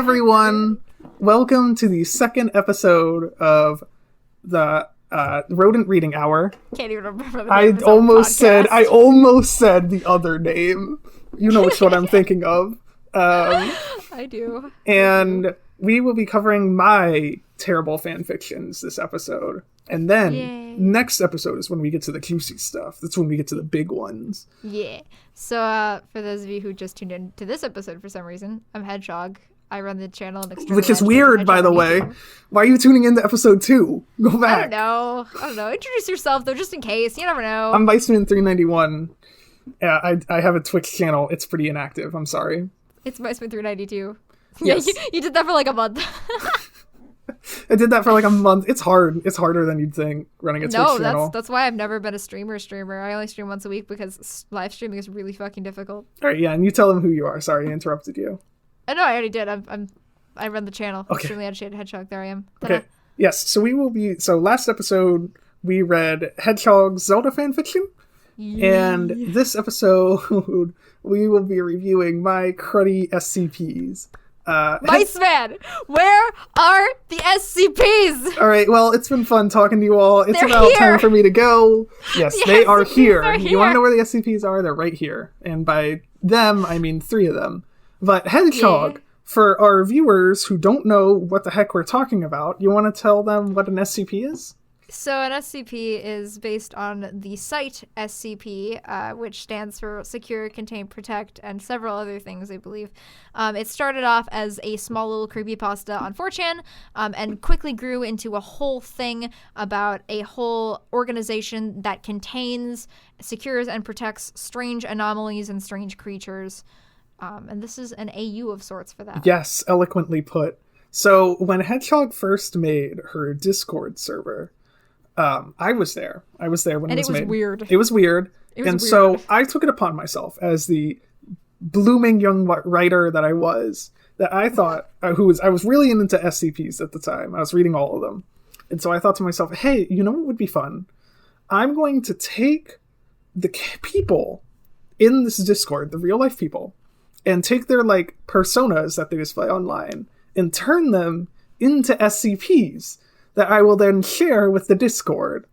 everyone. Welcome to the second episode of the Rodent Reading Hour. Can't even remember the name I almost said the other name. You know which one I'm thinking of. I do. And we will be covering my terrible fan fictions this episode. And then next episode is when we get to the juicy stuff. That's when we get to the big ones. Yeah. So for those of you who just tuned in to this episode for some reason, I'm Hedgehog. I run the channel and which is weird, by the way. Why are you tuning into episode 2? Go back. I don't know. Introduce yourself though, just in case. You never know. I'm Miceman 391. Yeah, I have a Twitch channel. It's pretty inactive. I'm sorry. It's Miceman 392. Yes. Yeah, you did that for like a month. I did that for like a month. It's hard. It's harder than you'd think running a Twitch channel. That's why I've never been a streamer. I only stream once a week because live streaming is really fucking difficult. All right, yeah, and you tell them who you are. Sorry, I interrupted you. No, I already did. I run the channel. Okay. Extremely Educated Hedgehog. There I am. Ta-da. Okay. Yes. So last episode we read Hedgehog's Zelda fanfiction, and this episode we will be reviewing my cruddy SCPs. Miceman, where are the SCPs? All right, well, it's been fun talking to you all. It's about time for me to go. Yes, they are here. You want to know where the SCPs are? They're right here. And by them, I mean 3 of them. But Hedgehog, for our viewers who don't know what the heck we're talking about, you want to tell them what an SCP is? So an SCP is based on the site SCP, which stands for Secure, Contain, Protect, and several other things, I believe. It started off as a small little creepypasta on 4chan, and quickly grew into a whole thing about a whole organization that contains, secures, and protects strange anomalies and strange creatures. And this is an AU of sorts for that. Yes, eloquently put. So when Hedgehog first made her Discord server, I was there when it was made. And it was weird. It was weird. So I took it upon myself as the blooming young writer that I was, that I thought, I was really into SCPs at the time. I was reading all of them. And so I thought to myself, hey, you know what would be fun? I'm going to take the people in this Discord, the real life people, and take their like personas that they display online and turn them into SCPs that I will then share with the Discord,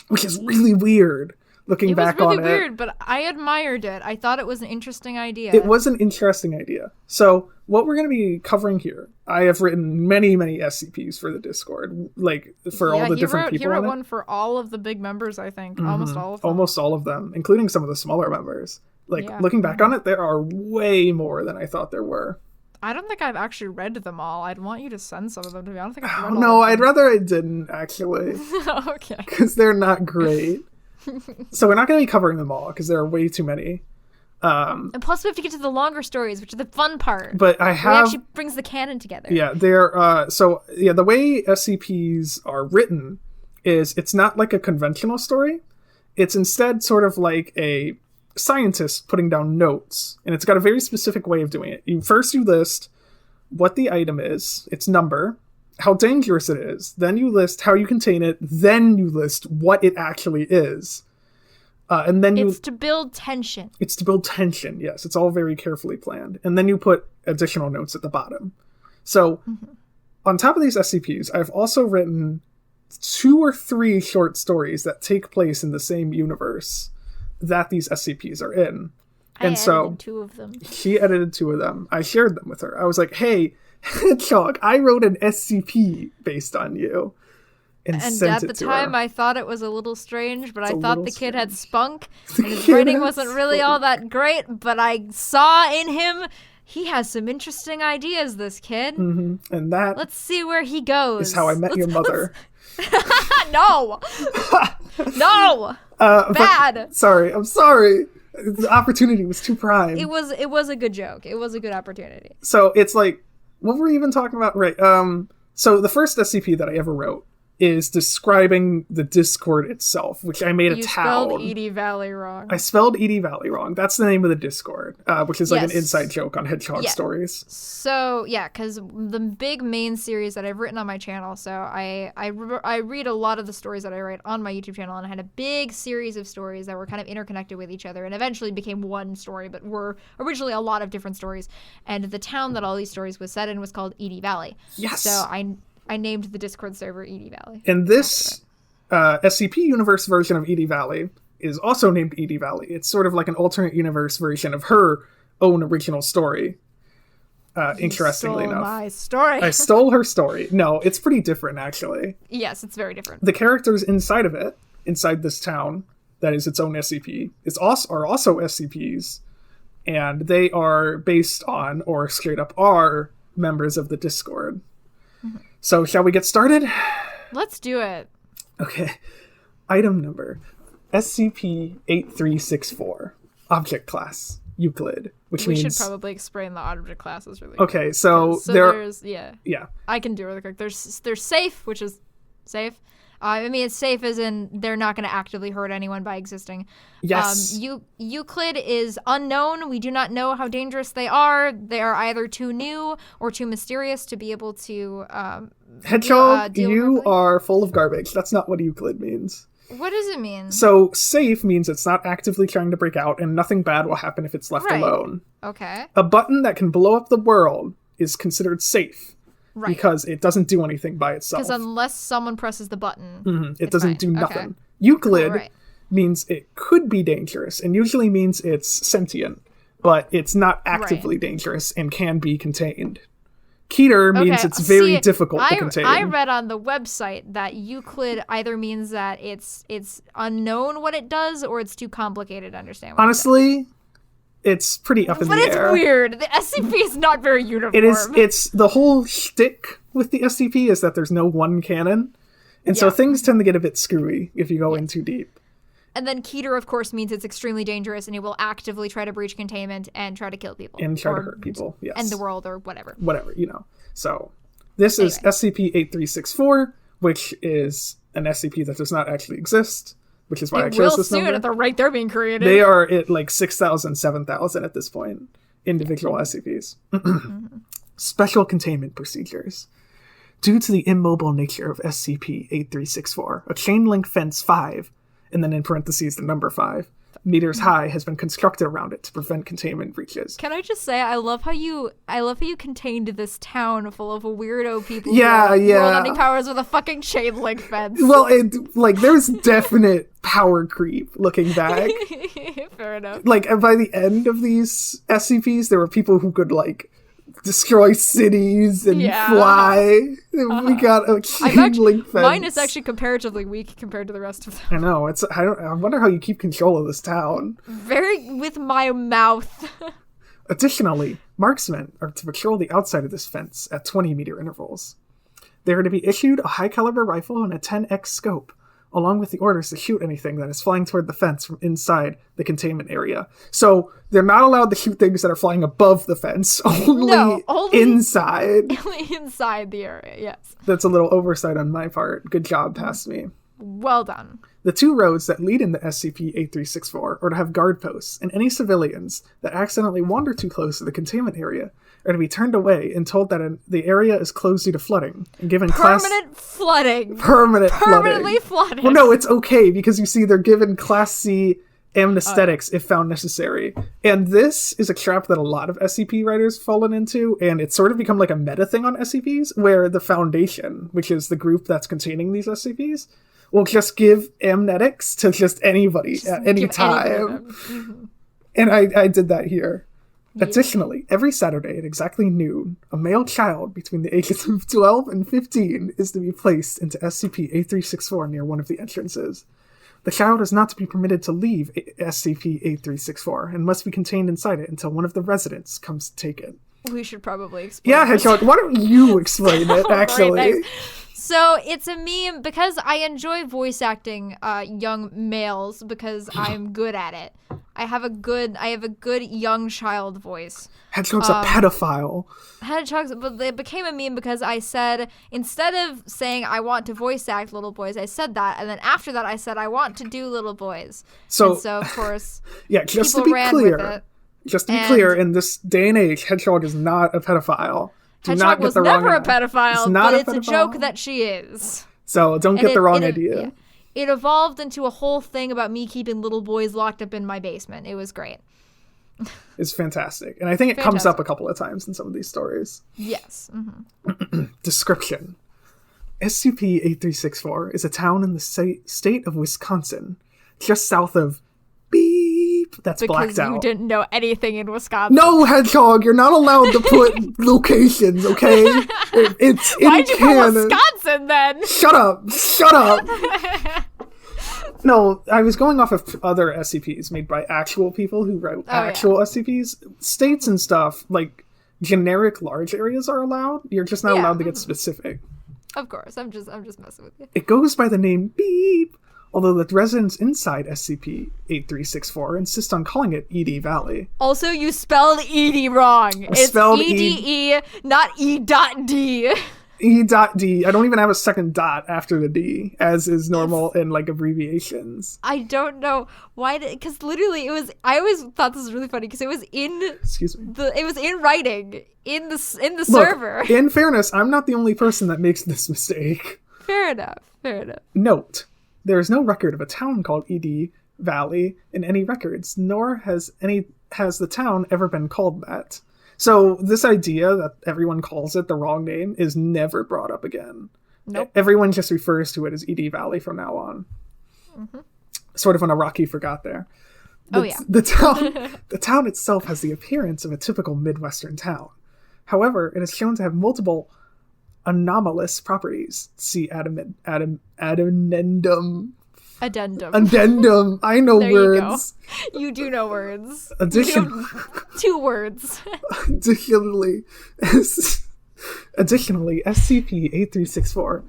which is really weird looking back on it. It was really weird, but I admired it. I thought it was an interesting idea. It was an interesting idea. So what we're going to be covering here, I have written many, many SCPs for the Discord, like for all the different people. He wrote one for all of the big members, I think. Mm-hmm. Almost all of them. Almost all of them, including some of the smaller members. Looking back on it, there are way more than I thought there were. I don't think I've actually read them all. I'd want you to send some of them to me. I don't think I've read all of them. No, I'd rather I didn't, actually. Okay. Because they're not great. So we're not going to be covering them all, because there are way too many. And plus we have to get to the longer stories, which are the fun part. But I have... It actually brings the canon together. Yeah, they're... the way SCPs are written is it's not like a conventional story. It's instead sort of like a scientist putting down notes, and it's got a very specific way of doing it. You list what the item is, its number, how dangerous it is, then you list how you contain it, then you list what it actually is, and then it's to build tension. It's to build tension, yes. It's all very carefully planned, and then you put additional notes at the bottom. So on top of these SCPs, I've also written 2 or 3 short stories that take place in the same universe that these SCPs are in. And so 2 of them. She edited 2 of them. I shared them with her. I was like, hey, Hedgehog, I wrote an SCP based on you. And sent at the time, her. I thought it was a little strange, but I thought the kid had spunk, and his writing wasn't really all that great, but I saw in him, he has some interesting ideas, this kid. Mm-hmm. And that... Let's see where he goes. Is how I met your mother. No! No! Bad. Sorry, I'm sorry. The opportunity was too prime. It was a good joke. It was a good opportunity. So it's like, what were we even talking about? Right. So the first SCP that I ever wrote is describing the Discord itself, which I made a town. You spelled Edie Valley wrong. I spelled Edie Valley wrong. That's the name of the Discord, which is like an inside joke on Hedgehog stories. So, yeah, because the big main series that I've written on my channel, so I read a lot of the stories that I write on my YouTube channel, and I had a big series of stories that were kind of interconnected with each other and eventually became one story, but were originally a lot of different stories. And the town that all these stories was set in was called Edie Valley. Yes. So I named the Discord server Edie Valley. And this SCP universe version of Edie Valley is also named Edie Valley. It's sort of like an alternate universe version of her own original story. Interestingly enough. My story. I stole her story. No, it's pretty different, actually. Yes, it's very different. The characters inside of it, inside this town, that is its own SCP, are also SCPs, and they are based on, or straight up are, members of the Discord. Mm-hmm. So, shall we get started? Let's do it. Okay. Item number SCP-8364. Object class. Euclid. Which means... We should probably explain the object classes really quick. Okay, so there's... Yeah. I can do it really quick. There's safe, which is safe. I mean, it's safe as in they're not going to actively hurt anyone by existing. Yes. Euclid is unknown. We do not know how dangerous they are. They are either too new or too mysterious to be able to Hedgehog, you are full of garbage. That's not what Euclid means. What does it mean? So, safe means it's not actively trying to break out, and nothing bad will happen if it's left alone. Okay. A button that can blow up the world is considered safe. Right. Because it doesn't do anything by itself. Because unless someone presses the button, it doesn't do nothing. Okay. Euclid means it could be dangerous, and usually means it's sentient, but it's not actively dangerous and can be contained. Keter means it's very difficult to contain. I read on the website that Euclid either means that it's unknown what it does, or it's too complicated to understand what Honestly, it's pretty up in the air. But it's weird. The SCP is not very uniform. It is. It's the whole shtick with the SCP is that there's no one canon, and so things tend to get a bit screwy if you go in too deep. And then Keter, of course, means it's extremely dangerous, and it will actively try to breach containment and try to kill people. And try to hurt people, yes. End the world or whatever. Whatever, So, this is SCP-8364, which is an SCP that does not actually exist, which is why I chose this number. At the rate they're being created. They are at like 6,000, 7,000 at this point. Individual SCPs. Special containment procedures. Due to the immobile nature of SCP-8364, a chain link fence 5, and then in parentheses the number 5, meters high has been constructed around it to prevent containment breaches. Can I just say, I love how you contained this town full of weirdo people world-ending powers with a fucking chain link fence. Well, there's definite power creep looking back. Fair enough. By the end of these SCPs, there were people who could, destroy cities and fly. We got a chain link fence. Mine is actually comparatively weak compared to the rest of them. I know. I wonder how you keep control of this town. With my mouth. Additionally, marksmen are to patrol the outside of this fence at 20-meter intervals. They are to be issued a high-caliber rifle and a 10x scope, along with the orders to shoot anything that is flying toward the fence from inside the containment area. So they're not allowed to shoot things that are flying above the fence, only inside. Only inside the area, yes. That's a little oversight on my part. Good job, past me. Well done. The 2 roads that lead into SCP-8364 are to have guard posts, and any civilians that accidentally wander too close to the containment area are to be turned away and told that the area is closed due to flooding and given Permanently flooding. Well, no, it's okay because you see they're given Class C amnesthetics if found necessary. And this is a trap that a lot of SCP writers fallen into, and it's sort of become like a meta thing on SCPs where the Foundation, which is the group that's containing these SCPs, will just give amnetics to just anybody at any time. And I did that here. Additionally, every Saturday at exactly noon, a male child between the ages of 12 and 15 is to be placed into SCP-8364 near one of the entrances. The child is not to be permitted to leave SCP-8364 and must be contained inside it until one of the residents comes to take it. We should probably explain Yeah, Hedgehog, why don't you explain it, actually? Right, so it's a meme because I enjoy voice acting young males because I'm good at it. I have a good young child voice. Hedgehog's a pedophile. Hedgehogs, but they became a meme because I said, instead of saying I want to voice act little boys, I said that, and then after that I said I want to do little boys. So of course, yeah, just to be clear, in this day and age, Hedgehog is not a pedophile. Hedgehog was never a pedophile, but it's a joke that she is. So don't get the wrong idea. Yeah. It evolved into a whole thing about me keeping little boys locked up in my basement. It was great. It's fantastic. And I think it comes up a couple of times in some of these stories. Yes. Description. SCP-8364 is a town in the state of Wisconsin, just south of beep. That's blacked out. Because you didn't know anything in Wisconsin. No, Hedgehog, you're not allowed to put locations, okay? It's in Why'd you put Wisconsin then? Shut up. No, I was going off of other SCPs made by actual people who wrote SCPs. States and stuff, like generic large areas are allowed. You're just not allowed to get specific. Of course, I'm just messing with you. It goes by the name Beep, although the residents inside SCP-8364 insist on calling it ED Valley. Also, you spelled ED wrong. It's EDE, not E.D. E.D. I don't even have a second dot after the D, as is normal in like abbreviations. I don't know why, because literally I always thought this was really funny because it was in it was in writing in the server. In fairness, I'm not the only person that makes this mistake. Fair enough. Note, there is no record of a town called ED Valley in any records, nor has the town ever been called that. So this idea that everyone calls it the wrong name is never brought up again. Nope. Everyone just refers to it as ED Valley from now on. Mm-hmm. Sort of an Iraqi forgot there. The town itself has the appearance of a typical Midwestern town. However, it is shown to have multiple anomalous properties. See Addendum. Addendum. I know words. You do know words. Two words. Additionally, SCP-8364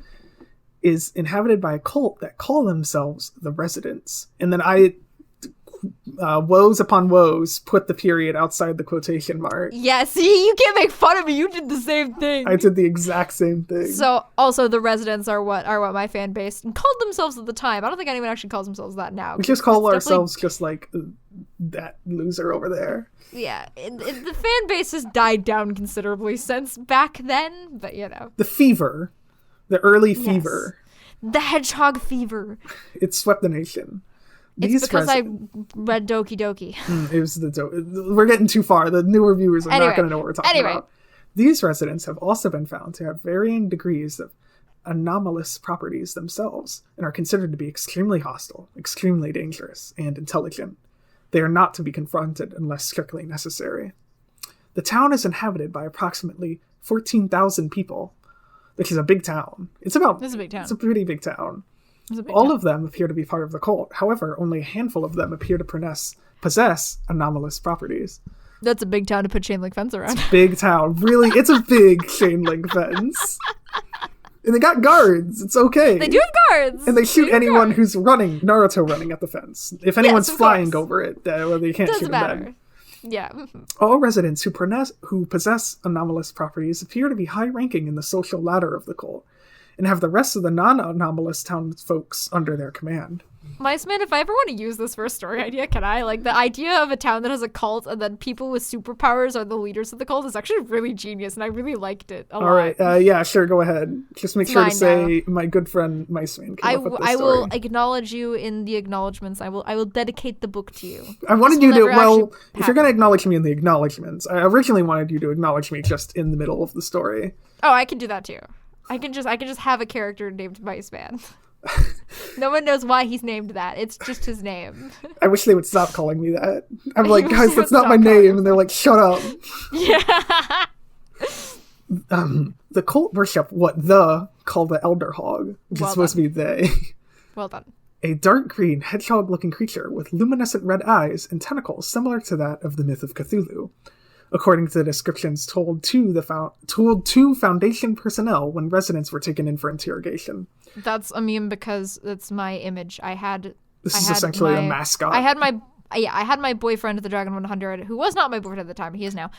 is inhabited by a cult that call themselves the Residents. And then woes upon woes, put the period outside the quotation mark. Yeah, see, you can't make fun of me. You did the same thing. I did the exact same thing. So, also, the Residents are what my fan base called themselves at the time. I don't think anyone actually calls themselves that now. We just call ourselves just like that loser over there. Yeah, the fan base has died down considerably since back then, but you know. The early fever. The hedgehog fever. It swept the nation. It's because I read Doki Doki. It was we're getting too far. The newer viewers are not going to know what we're talking about. These residents have also been found to have varying degrees of anomalous properties themselves and are considered to be extremely hostile, extremely dangerous, and intelligent. They are not to be confronted unless strictly necessary. The town is inhabited by approximately 14,000 people, which is a big town. It's a big town. It's a pretty big town. All of them appear to be part of the cult. However, only a handful of them appear to possess anomalous properties. That's a big town to put chain link fence around. It's a big town. Really, it's a big chain link fence. And they got guards. It's okay. They do have guards. And they shoot anyone who's Naruto running at the fence. If anyone's flying over it, well, they can't shoot them then. Yeah. All residents who possess anomalous properties appear to be high-ranking in the social ladder of the cult, and have the rest of the non-anomalous townsfolks under their command. Miceman, if I ever want to use this for a story idea, can I? Like, the idea of a town that has a cult and then people with superpowers are the leaders of the cult is actually really genius, and I really liked it a lot. All right, yeah, sure, go ahead. Just make sure to say my good friend Miceman came up with this story. I will acknowledge you in the acknowledgements. I will dedicate the book to you. I wanted you to, if you're going to acknowledge me in the acknowledgements, I originally wanted you to acknowledge me just in the middle of the story. Oh, I can do that too. I can just have a character named Miceman. No one knows why he's named that. It's just his name. I wish they would stop calling me that. I'm like, guys, that's not my name. And they're like, shut up. Yeah. The cult worship what call the Elderhog, which is supposed to be they. Well done. A dark green hedgehog-looking creature with luminescent red eyes and tentacles similar to that of the myth of Cthulhu, according to the descriptions told to Foundation personnel when residents were taken in for interrogation. That's a meme because it's my image. This is essentially a mascot. I had my I had my boyfriend, the Dragon 100, who was not my boyfriend at the time, he is now,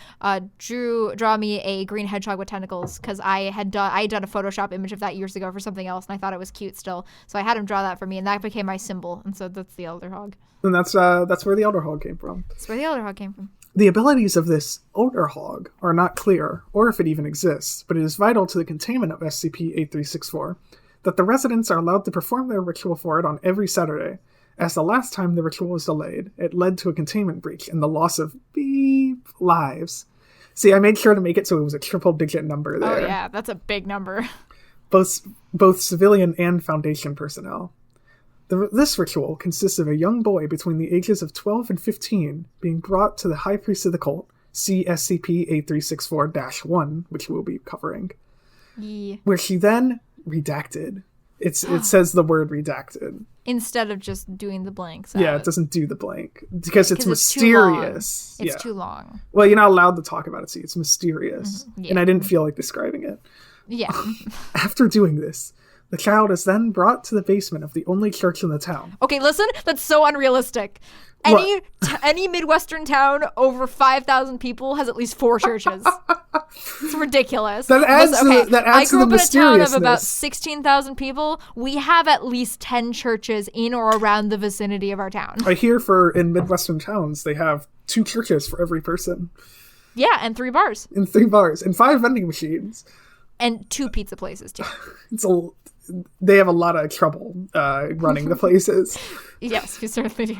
draw me a green hedgehog with tentacles, because I had done a Photoshop image of that years ago for something else, and I thought it was cute still. So I had him draw that for me, and that became my symbol, and so that's the Elderhog. And that's where the Elderhog came from. That's where the Elderhog came from. The abilities of this Elderhog are not clear, or if it even exists, but it is vital to the containment of SCP-8364 that the residents are allowed to perform their ritual for it on every Saturday. As the last time the ritual was delayed, it led to a containment breach and the loss of beep lives. See, I made sure to make it so it was a triple-digit number there. Oh yeah, that's a big number. Both civilian and Foundation personnel. This ritual consists of a young boy between the ages of 12 and 15 being brought to the High Priest of the cult, see SCP-8364-1, which we'll be covering, where she then redacted. It says the word redacted. Instead of just doing the blanks. Yeah, it doesn't do the blank. Because it's mysterious. It's too long. Well, you're not allowed to talk about it, see. It's mysterious. Mm-hmm. Yeah. And I didn't feel like describing it. Yeah. After doing this, the child is then brought to the basement of the only church in the town. Okay, listen, that's so unrealistic. Any Midwestern town over 5,000 people has at least 4 churches. It's ridiculous. That adds to the mysteriousness. I grew up in a town of about 16,000 people. We have at least 10 churches in or around the vicinity of our town. I hear in Midwestern towns, they have 2 churches for every person. Yeah, and 3 bars. And 3 bars. And 5 vending machines. And 2 pizza places, too. They have a lot of trouble running the places. Yes, we certainly do.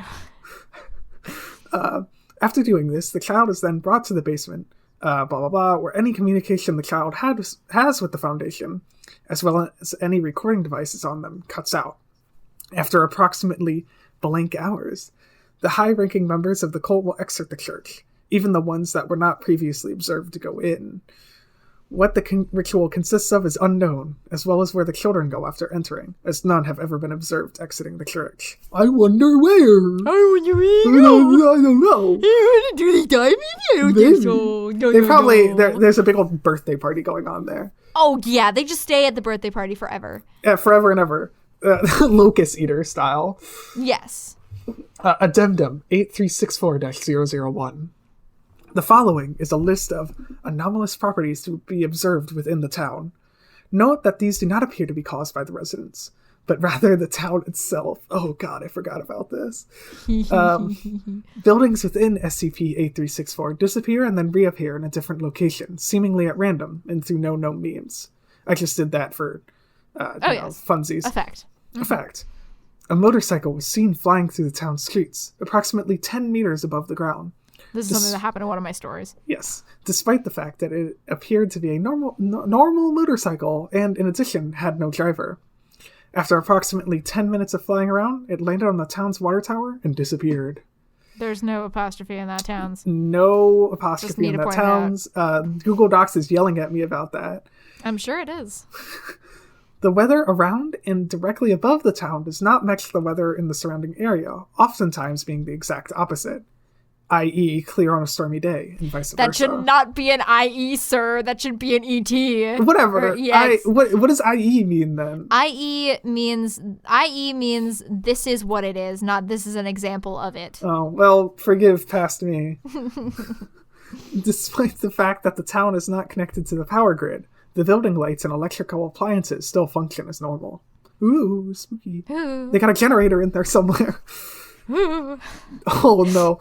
After doing this, the child is then brought to the basement, where any communication the child has with the Foundation, as well as any recording devices on them, cuts out. After approximately blank hours, the high-ranking members of the cult will exit the church, even the ones that were not previously observed to go in. What the ritual consists of is unknown, as well as where the children go after entering, as none have ever been observed exiting the church. I wonder where. I don't know. Do they die? Maybe I don't think so. There's a big old birthday party going on there. Oh yeah, they just stay at the birthday party forever. Yeah, forever and ever. Locust Eater style. Yes. Addendum 8364-001. The following is a list of anomalous properties to be observed within the town. Note that these do not appear to be caused by the residents, but rather the town itself. Oh god, I forgot about this. Buildings within SCP-8364 disappear and then reappear in a different location, seemingly at random and through no known means. I just did that for funsies. Effect. Mm-hmm. Effect. A motorcycle was seen flying through the town's streets, approximately 10 meters above the ground. This is something that happened in one of my stories. Yes, despite the fact that it appeared to be a normal motorcycle and, in addition, had no driver. After approximately 10 minutes of flying around, it landed on the town's water tower and disappeared. There's no apostrophe in that town's. No apostrophe in that town's. Google Docs is yelling at me about that. I'm sure it is. The weather around and directly above the town does not match the weather in the surrounding area, oftentimes being the exact opposite. I.e., clear on a stormy day, and vice versa. That should not be an IE, sir. That should be an ET. Whatever. What does IE mean, then? IE means this is what it is, not this is an example of it. Oh, well, forgive past me. Despite the fact that the town is not connected to the power grid, the building lights and electrical appliances still function as normal. Ooh, spooky. Ooh. They got a generator in there somewhere. Oh no,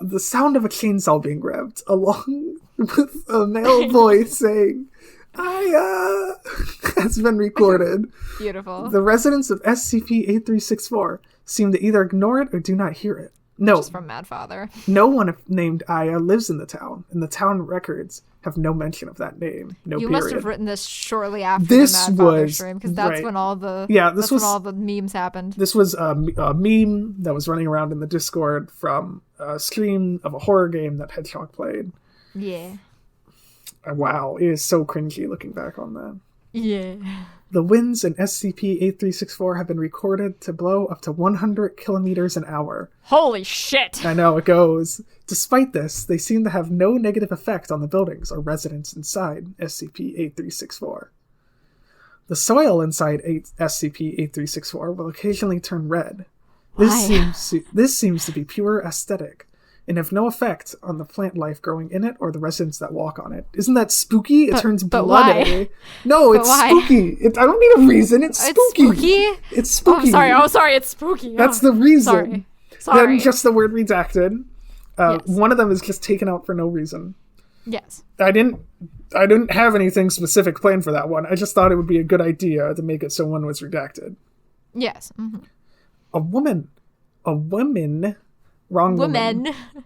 the sound of a chainsaw being grabbed, along with a male voice saying, has been recorded. Beautiful. The residents of SCP-8364 seem to either ignore it or do not hear it. No. Just from Mad Father. No one named Aya lives in the town, and the town records have no mention of that name. No you period. Must have written this shortly after the Mad Father stream, because that's when all the when all the memes happened. This was a meme that was running around in the Discord from a stream of a horror game that Hedgehog played. Yeah. Wow, it is so cringy looking back on that. Yeah. The winds in SCP-8364 have been recorded to blow up to 100 kilometers an hour. Holy shit! I know, it goes. Despite this, they seem to have no negative effect on the buildings or residents inside SCP-8364. The soil inside SCP-8364 will occasionally turn red. This seems to be pure aesthetic, and have no effect on the plant life growing in it or the residents that walk on it. Isn't that spooky? It turns bloody. No, it's spooky. I don't need a reason. It's spooky. It's spooky. Oh, sorry. It's spooky. That's the reason. Sorry. Then just the word redacted. Yes. One of them is just taken out for no reason. Yes. I didn't have anything specific planned for that one. I just thought it would be a good idea to make it so one was redacted. Yes. Mm-hmm. A woman,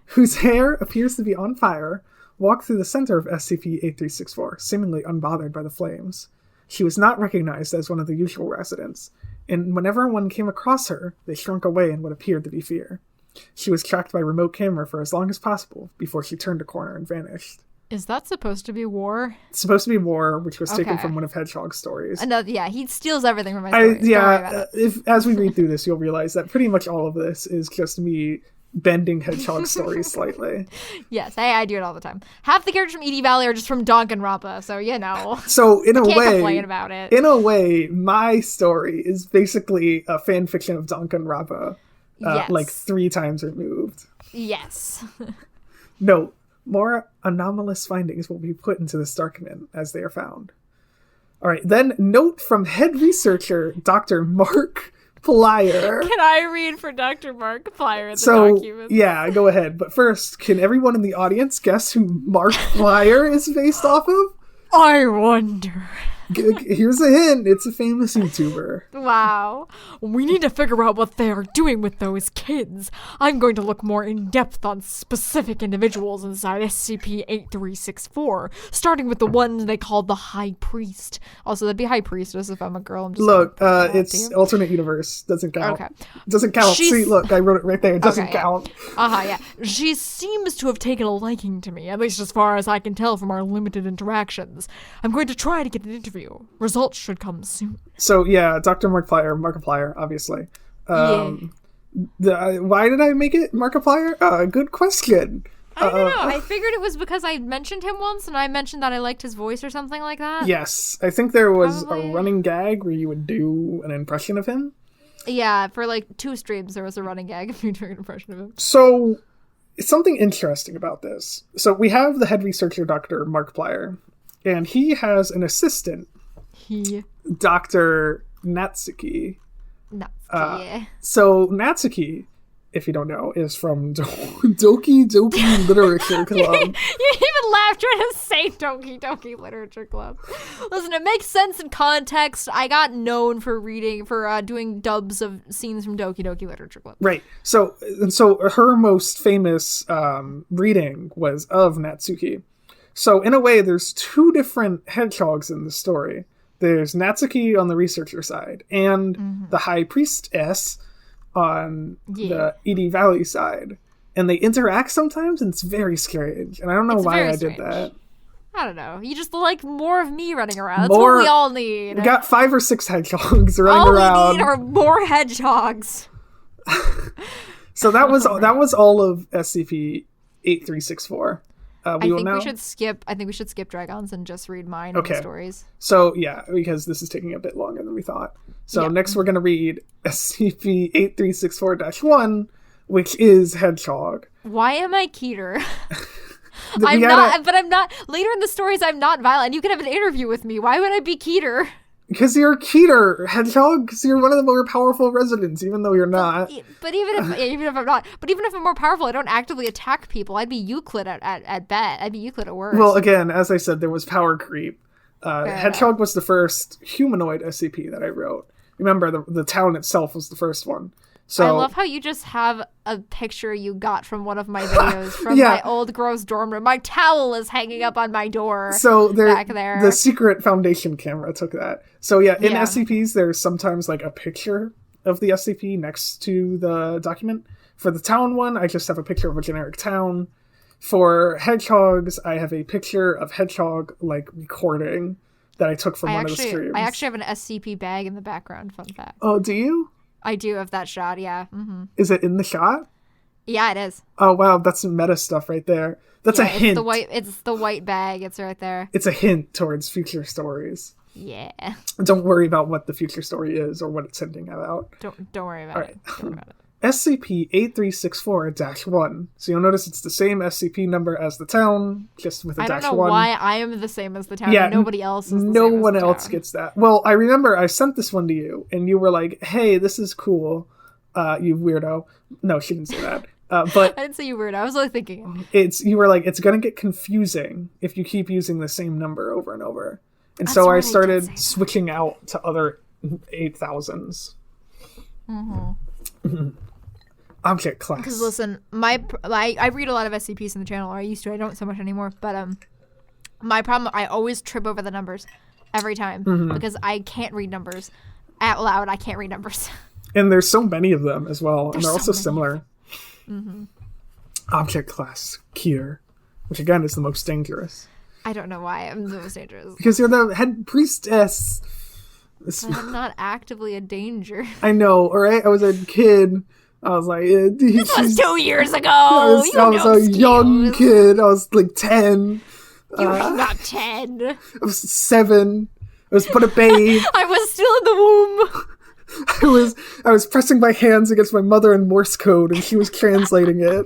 whose hair appears to be on fire, walked through the center of SCP-8364, seemingly unbothered by the flames. She was not recognized as one of the usual residents, and whenever one came across her, they shrunk away in what appeared to be fear. She was tracked by remote camera for as long as possible before she turned a corner and vanished. Is that supposed to be War? It's supposed to be War, which was taken from one of Hedgehog's stories. He steals everything from my stories. As we read through this, you'll realize that pretty much all of this is just me bending Hedgehog's stories slightly. Yes, I do it all the time. Half the characters from Edie Valley are just from Danganronpa, so you know. So in a way, can't complain about it. In a way, my story is basically a fan fiction of Danganronpa, like 3 times removed. Yes. No. More anomalous findings will be put into this document as they are found. All right, then note from head researcher Dr. Mark Plyer. Can I read for Dr. Mark Plyer the document? Yeah, go ahead. But first, can everyone in the audience guess who Mark Plyer is based off of? I wonder. Here's a hint. It's a famous YouTuber. Wow. We need to figure out what they are doing with those kids. I'm going to look more in depth on specific individuals inside SCP-8364, starting with the one they called the High Priest. Also, that'd be High Priestess if I'm a girl. I'm just it's alternate universe. Doesn't count. Okay. Doesn't count. See, look, I wrote it right there. It doesn't count. Yeah. She seems to have taken a liking to me, at least as far as I can tell from our limited interactions. I'm going to try to get an interview. Results should come soon. So yeah, Dr. Markiplier, obviously. Why did I make it Markiplier? Good question. I don't know. I figured it was because I mentioned him once, and I mentioned that I liked his voice or something like that. Yes, I think there was a running gag where you would do an impression of him. Yeah, for like 2 streams, there was a running gag of me doing an impression of him. So, something interesting about this. So we have the head researcher, Dr. Markiplier. And he has an assistant, Dr. Natsuki. So Natsuki, if you don't know, is from Doki Doki Literature Club. You even laughed trying to say Doki Doki Literature Club. Listen, it makes sense in context. I got known for doing dubs of scenes from Doki Doki Literature Club. Right. So her most famous reading was of Natsuki. So, in a way, there's 2 different hedgehogs in the story. There's Natsuki on the researcher side, and the High Priestess on the Edie Valley side. And they interact sometimes, and it's very strange. And I don't know why I did that. I don't know. You just like more of me running around. That's what we all need. We got 5 or 6 hedgehogs running around. All we need are more hedgehogs. So that was all of SCP-8364. I think we should skip Dragons and just read mine and the stories. So, yeah, because this is taking a bit longer than we thought. So, next we're going to read SCP-8364-1, which is Hedgehog. Why am I Keter? I'm not. Later in the stories, I'm not violent. You can have an interview with me. Why would I be Keter? Because you're Keter, Hedgehog, because you're one of the more powerful residents, even though you're not. But even if I'm not, but even if I'm more powerful, I don't actively attack people. I'd be Euclid at best. I'd be Euclid at worst. Well, again, as I said, there was power creep. Hedgehog was the first humanoid SCP that I wrote. Remember, the town itself was the first one. So, I love how you just have a picture you got from one of my videos from my old gross dorm room. My towel is hanging up on my door. So back there. The secret Foundation camera took that. So in SCPs, there's sometimes like a picture of the SCP next to the document. For the town one, I just have a picture of a generic town. For hedgehogs, I have a picture of hedgehog like recording that I took from one of the streams. I actually have an SCP bag in the background. Fun fact. Oh, do you? I do have that shot, yeah. Mm-hmm. Is it in the shot? Yeah, it is. Oh, wow, that's some meta stuff right there. That's a hint. It's the white bag. It's right there. It's a hint towards future stories. Yeah. Don't worry about what the future story is or what it's hinting about. Don't worry about it. Don't worry about it. SCP-8364-1. So you'll notice it's the same SCP number as the town, just with a -1. I don't know why I am the same as the town and nobody else is the no same one as the else town. gets that. Well, I remember I sent this one to you, and you were like, hey, this is cool, you weirdo. No, she didn't say that. But I didn't say you weird. I was only thinking. you were like, it's going to get confusing if you keep using the same number over and over. And That's so I right, started switching out to other 8000s. Object class. Because listen, I read a lot of SCPs in the channel, or I used to. I don't so much anymore. But my problem, I always trip over the numbers every time because I can't read numbers out loud. I can't read numbers. And there's so many of them as well, and they're also so similar. Object class Kier, which again is the most dangerous. I don't know why I'm the most dangerous. Because you're the head priestess. But I'm not actively a danger. I know, alright? I was a kid. I was like... This was 2 years ago! I was a young kid. I was like 10. You were not 10. I was 7. I was but a babe. I was still in the womb. I was pressing my hands against my mother in Morse code, and she was translating it.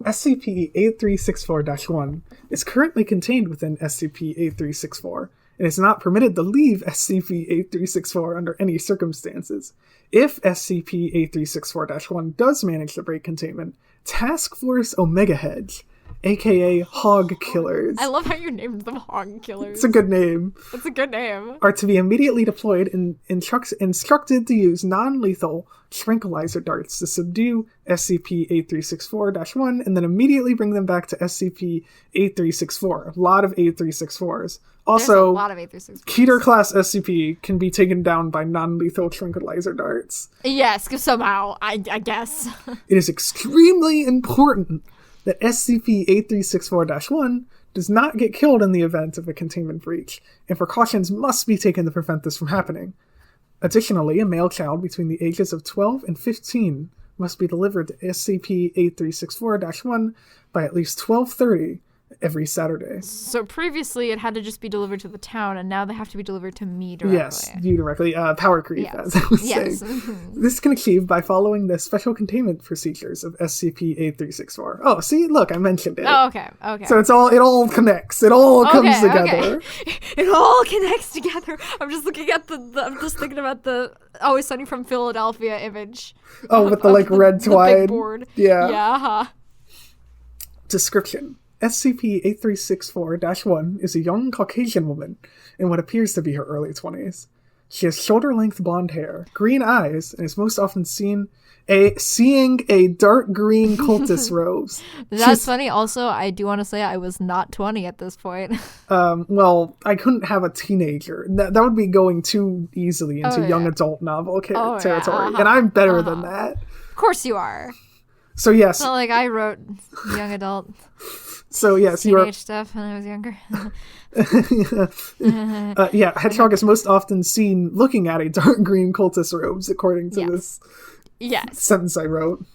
SCP-8364-1 is currently contained within SCP-8364 and is not permitted to leave SCP-8364 under any circumstances. If SCP-8364-1 does manage to break containment, Task Force Omega Heads, aka Hog Killers. I love how you named them Hog Killers. It's a good name. It's a good name. Are to be immediately deployed and instructed to use non-lethal tranquilizer darts to subdue SCP-8364-1 and then immediately bring them back to SCP-8364. A lot of 8364s. Also, there's a lot of 8364s. Keter class SCP can be taken down by non-lethal tranquilizer darts. Yes, somehow, I guess. It is extremely important that SCP-8364-1 does not get killed in the event of a containment breach, and precautions must be taken to prevent this from happening. Additionally, a male child between the ages of 12 and 15 must be delivered to SCP-8364-1 by at least 12:30 every Saturday. So previously it had to just be delivered to the town, and now they have to be delivered to me directly. Yes, you directly. Power creep, yes. as I was yes. saying. This can achieve by following the special containment procedures of SCP-8364. Oh, see? Look, I mentioned it. Oh, okay. So it all connects. It all comes together. Okay. It all connects together. I'm just looking at I'm just thinking about the Always Sunny from Philadelphia image. Oh, with the red twine. The big board. Yeah. Yeah. Description. SCP-8364-1 is a young Caucasian woman in what appears to be her early 20s. She has shoulder-length blonde hair, green eyes, and is most often seeing a dark green cultist robes. That's funny. Also, I do want to say I was not 20 at this point. Well, I couldn't have a teenager. That would be going too easily into young adult novel territory, and I'm better than that. Of course you are. So yes. It's not like I wrote young adult. So yes, teenage stuff when I was younger. Hedgehog is most often seen looking at a dark green cultist robes, according to this sentence I wrote.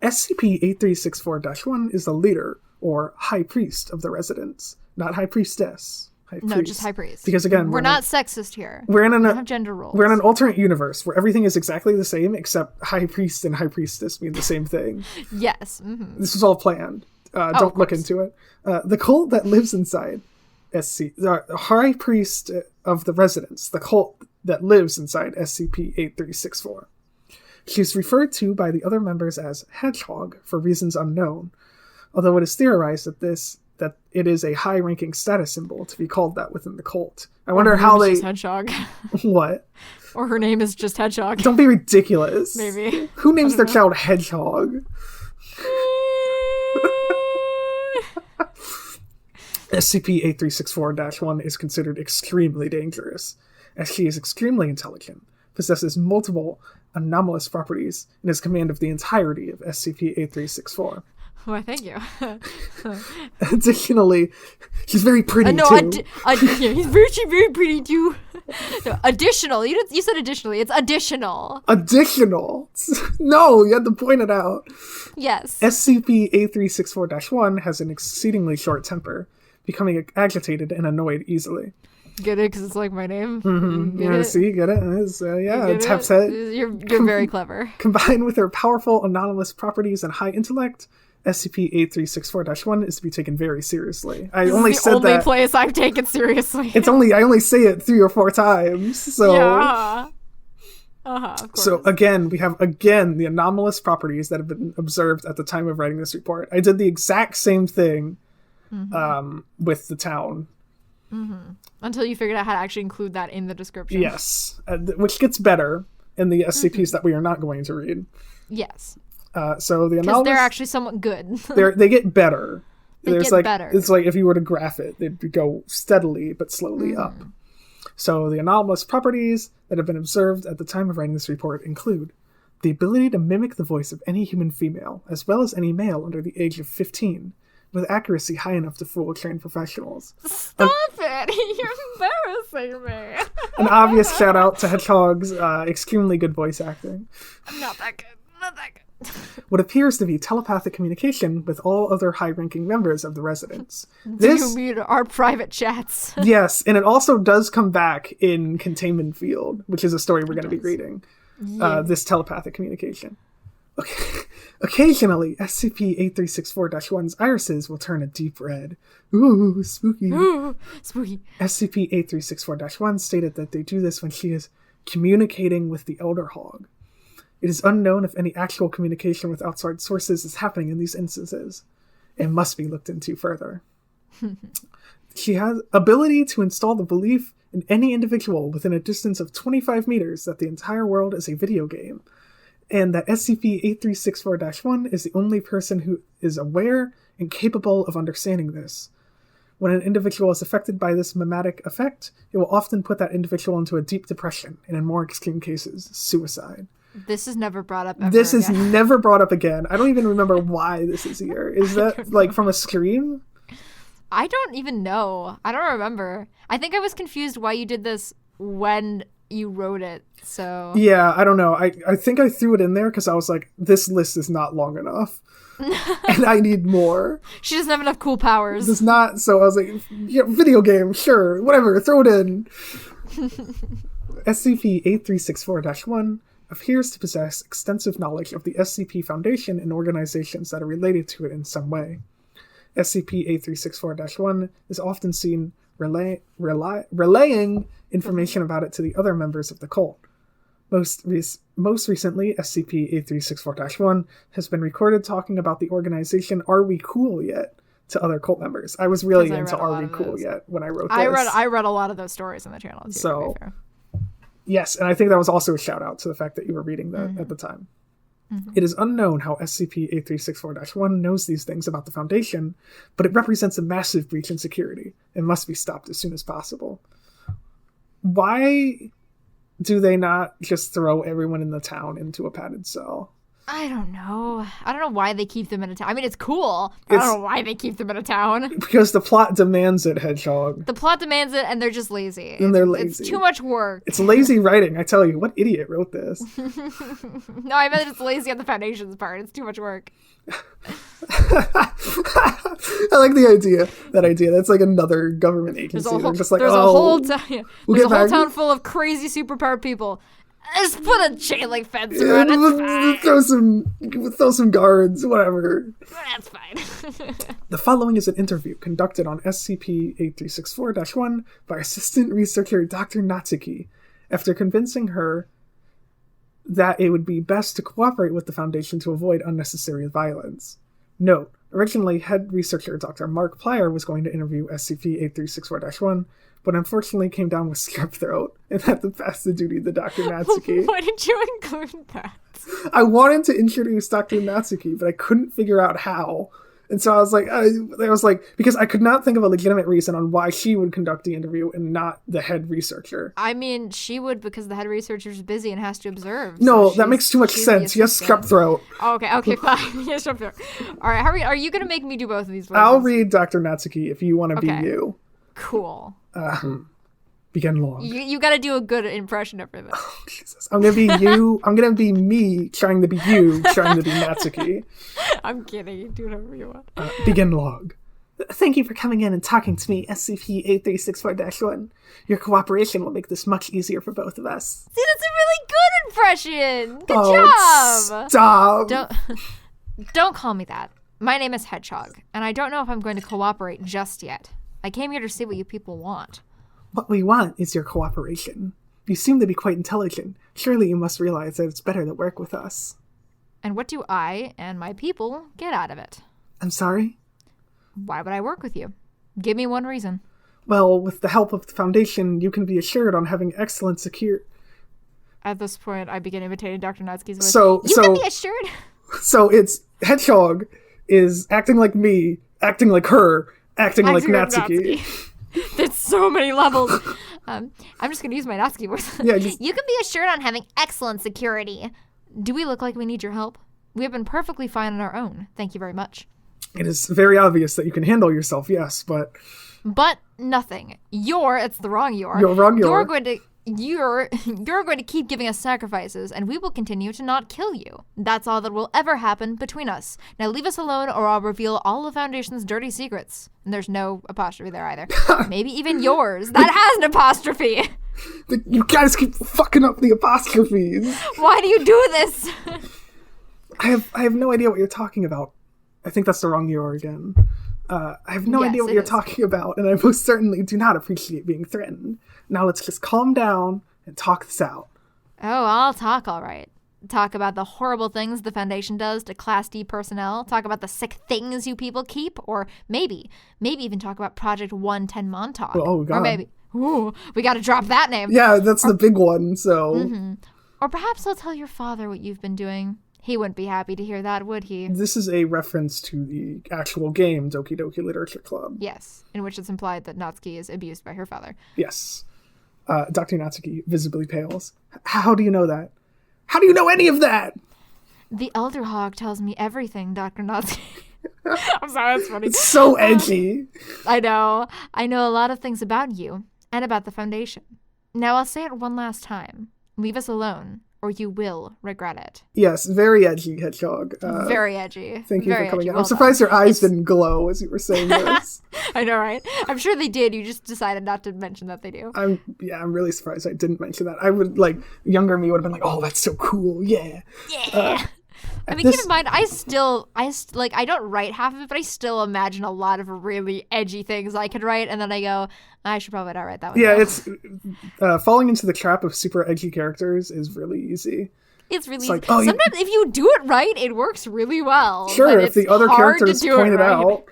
SCP-8364-1 is the leader, or high priest, of the residence, not high priestess. No, just high priest. Because again, we're not sexist here. We don't have gender roles. We're in an alternate universe where everything is exactly the same, except high priest and high priestess mean the same thing. Yes. Mm-hmm. This was all planned. Don't look into it. The cult that lives inside the high priest of the residence, the cult that lives inside SCP-8364. She's referred to by the other members as Hedgehog for reasons unknown, although it is theorized that it is a high-ranking status symbol to be called that within the cult. I wonder how they... Hedgehog. What? Or her name is just Hedgehog. Don't be ridiculous. Maybe. Who names their child Hedgehog? SCP-8364-1 is considered extremely dangerous, as she is extremely intelligent, possesses multiple anomalous properties, and has command of the entirety of SCP-8364. Why, thank you. Additionally, she's very pretty, too. He's very pretty, too. No, additional. You said additionally. It's additional. Additional? No, you had to point it out. Yes. SCP-8364-1 has an exceedingly short temper, becoming agitated and annoyed easily. Get it? Because it's like my name. Mm-hmm. Get it? See, get it? It's, Get taps it? it. You're very clever. Combined with their powerful anomalous properties and high intellect, SCP-8364-1 is to be taken very seriously. I only said that. The only place I've taken seriously. I only say it 3 or 4 times. So yeah. Of course. So again, we have the anomalous properties that have been observed at the time of writing this report. I did the exact same thing with the town. Mm-hmm. Until you figured out how to actually include that in the description. Yes, which gets better in the SCPs that we are not going to read. Yes. So the anomalous... Because they're actually somewhat good. they get better. They get better. It's like if you were to graph it, they'd go steadily but slowly up. So the anomalous properties that have been observed at the time of writing this report include the ability to mimic the voice of any human female, as well as any male under the age of 15, with accuracy high enough to fool trained professionals. Stop it! You're embarrassing me. An obvious shout out to Hedgehog's extremely good voice acting. I'm not that good. What appears to be telepathic communication with all other high-ranking members of the residence. Do you mean our private chats? Yes, and it also does come back in Containment Field, which is a story we're going to be reading. Yeah. This telepathic communication. Okay. Occasionally, SCP-8364-1's irises will turn a deep red. Ooh, spooky. Ooh, spooky. SCP-8364-1 stated that they do this when she is communicating with the Elderhog. It is unknown if any actual communication with outside sources is happening in these instances. It must be looked into further. She has ability to install the belief in any individual within a distance of 25 meters that the entire world is a video game, and that SCP-8364-1 is the only person who is aware and capable of understanding this. When an individual is affected by this mimetic effect, it will often put that individual into a deep depression, and in more extreme cases, suicide. This is never brought up ever This is again. never brought up again. I don't even remember why this is here. Is that like from a scream? I don't even know. I don't remember. I think I was confused why you did this when you wrote it, so... Yeah, I don't know. I think I threw it in there because I was like, this list is not long enough. And I need more. She doesn't have enough cool powers. It's not, so I was like, yeah, video game, sure, whatever, throw it in. SCP-8364-1 appears to possess extensive knowledge of the SCP Foundation and organizations that are related to it in some way. SCP-8364-1 is often seen relaying information about it to the other members of the cult. Most recently, SCP-8364-1 has been recorded talking about the organization Are We Cool Yet? To other cult members. I was really into Are We Cool Yet when I wrote this. I read a lot of those stories on the channel too, so, to be fair. Yes, and I think that was also a shout out to the fact that you were reading that at the time. Mm-hmm. It is unknown how SCP-8364-1 knows these things about the Foundation, but it represents a massive breach in security and must be stopped as soon as possible. Why do they not just throw everyone in the town into a padded cell? I don't know. I don't know why they keep them in a town. I mean, it's cool. I don't know why they keep them in a town. Because the plot demands it, Hedgehog. The plot demands it, and they're just lazy. And they're lazy. It's too much work. It's lazy writing, I tell you. What idiot wrote this? No, I meant it's lazy on the Foundation's part. It's too much work. I like the idea. That idea. That's like another government agency. They're just like, there's a whole town full of crazy superpowered people. Just put a chain link fence around it. Throw some guards, whatever. That's fine. The following is an interview conducted on SCP-8364-1 by Assistant Researcher Dr. Natsuki after convincing her that it would be best to cooperate with the Foundation to avoid unnecessary violence. Note, originally Head Researcher Dr. Mark Plyer was going to interview SCP-8364-1, but unfortunately came down with strep throat and had to pass the duty to Dr. Natsuki. Why did you include that? I wanted to introduce Dr. Natsuki, but I couldn't figure out how. And so I was like, because I could not think of a legitimate reason on why she would conduct the interview and not the head researcher. I mean, she would because the head researcher is busy and has to observe. No, that makes too much sense. Yes, strep throat. Oh, okay, fine. Yes, strep throat. All right, are you going to make me do both of these voices? I'll read Dr. Natsuki if you want to be you. Cool. Begin log. You got to do a good impression of everything. Oh, Jesus. I'm going to be you. I'm going to be me trying to be you, trying to be Natsuki. I'm kidding. You do whatever you want. Begin log. Thank you for coming in and talking to me, SCP-8364-1. Your cooperation will make this much easier for both of us. See, that's a really good impression. Good job. Stop. Don't call me that. My name is Hedgehog, and I don't know if I'm going to cooperate just yet. I came here to see what you people want. What we want is your cooperation. You seem to be quite intelligent. Surely you must realize that it's better to work with us. And what do I and my people get out of it? I'm sorry? Why would I work with you? Give me one reason. Well, with the help of the Foundation, you can be assured on having excellent secure... At this point, I begin imitating Dr. Natsuki's voice. You can be assured? So it's Hedgehog is acting like me, acting like her, acting like Natsuki. There's so many levels. I'm just going to use my Natsuki voice. Yeah, You can be assured on having excellent security. Do we look like we need your help? We have been perfectly fine on our own. Thank you very much. It is very obvious that you can handle yourself, yes, but... But nothing. It's the wrong you're. You're wrong You're going to keep giving us sacrifices, and we will continue to not kill you. That's all that will ever happen between us. Now leave us alone, or I'll reveal all the Foundation's dirty secrets. And there's no apostrophe there either. Maybe even yours. That has an apostrophe. You guys keep fucking up the apostrophes. Why do you do this? I have no idea what you're talking about. I think that's the wrong you're again. I have no idea what you're talking about, and I most certainly do not appreciate being threatened. Now let's just calm down and talk this out. Oh, I'll talk all right. Talk about the horrible things the Foundation does to Class D personnel. Talk about the sick things you people keep. Or maybe even talk about Project 110 Montauk. Oh, God. Or maybe, we got to drop that name. Yeah, that's the big one, so... Mm-hmm. Or perhaps I'll tell your father what you've been doing. He wouldn't be happy to hear that, would he? This is a reference to the actual game, Doki Doki Literature Club. Yes, in which it's implied that Natsuki is abused by her father. Yes. Dr. Natsuki visibly pales. How do you know that? How do you know any of that? The Elderhog tells me everything, Dr. Natsuki. I'm sorry, that's funny. It's so edgy. I know. I know a lot of things about you and about the Foundation. Now I'll say it one last time. Leave us alone, or you will regret it. Yes, very edgy, Hedgehog. Very edgy. Thank you very for coming edgy. in. I'm surprised your eyes didn't glow as you were saying this. I know, right? I'm sure they did. You just decided not to mention that they do. I'm really surprised I didn't mention that. I would, younger me would have been like, oh, that's so cool, yeah. Yeah. I mean, keep in mind, I don't write half of it, but I still imagine a lot of really edgy things I could write, and then I go, I should probably not write that one. Yeah, it's falling into the trap of super edgy characters is really easy. It's really easy. Sometimes if you do it right, it works really well. Sure, if the other characters point it out.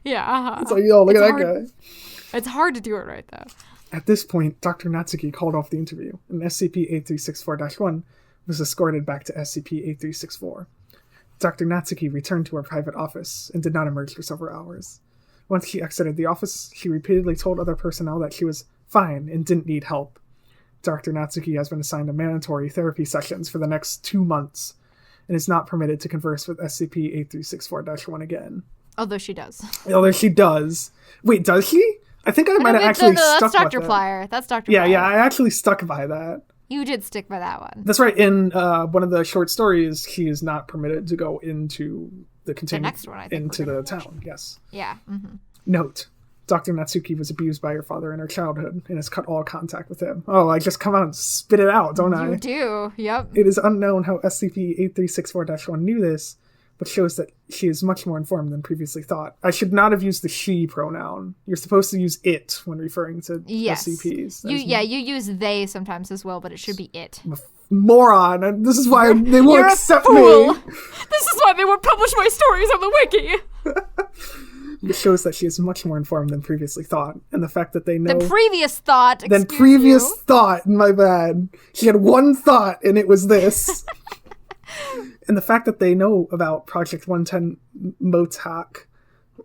Yeah. It's like, yo, look at that guy. It's hard to do it right, though. At this point, Dr. Natsuki called off the interview, and SCP-8364-1 was escorted back to SCP-8364. Dr. Natsuki returned to her private office and did not emerge for several hours. Once she exited the office, she repeatedly told other personnel that she was fine and didn't need help. Dr. Natsuki has been assigned to mandatory therapy sessions for the next 2 months and is not permitted to converse with SCP-8364-1 again. Although she does. Wait, does she? I think I might have actually stuck that's Dr. with Flyer. That's Dr. Yeah, Flyer. Yeah, I actually stuck by that. You did stick by that one. That's right. In one of the short stories, he is not permitted to go into the containment, next one, I think, into the town. Yes. Yeah. Mm-hmm. Note: Dr. Natsuki was abused by her father in her childhood and has cut all contact with him. Oh, I just come out and spit it out, don't I? You do. Yep. It is unknown how SCP-8364-1 knew this, but shows that she is much more informed than previously thought. I should not have used the she pronoun. You're supposed to use it when referring to SCPs. You use they sometimes as well, but it should be it. I'm a moron, and this is why they won't accept me. This is why they won't publish my stories on the wiki. It shows that she is much more informed than previously thought, and the fact that they know... thought, my bad. She had one thought, and it was this. And the fact that they know about Project 110 Montauk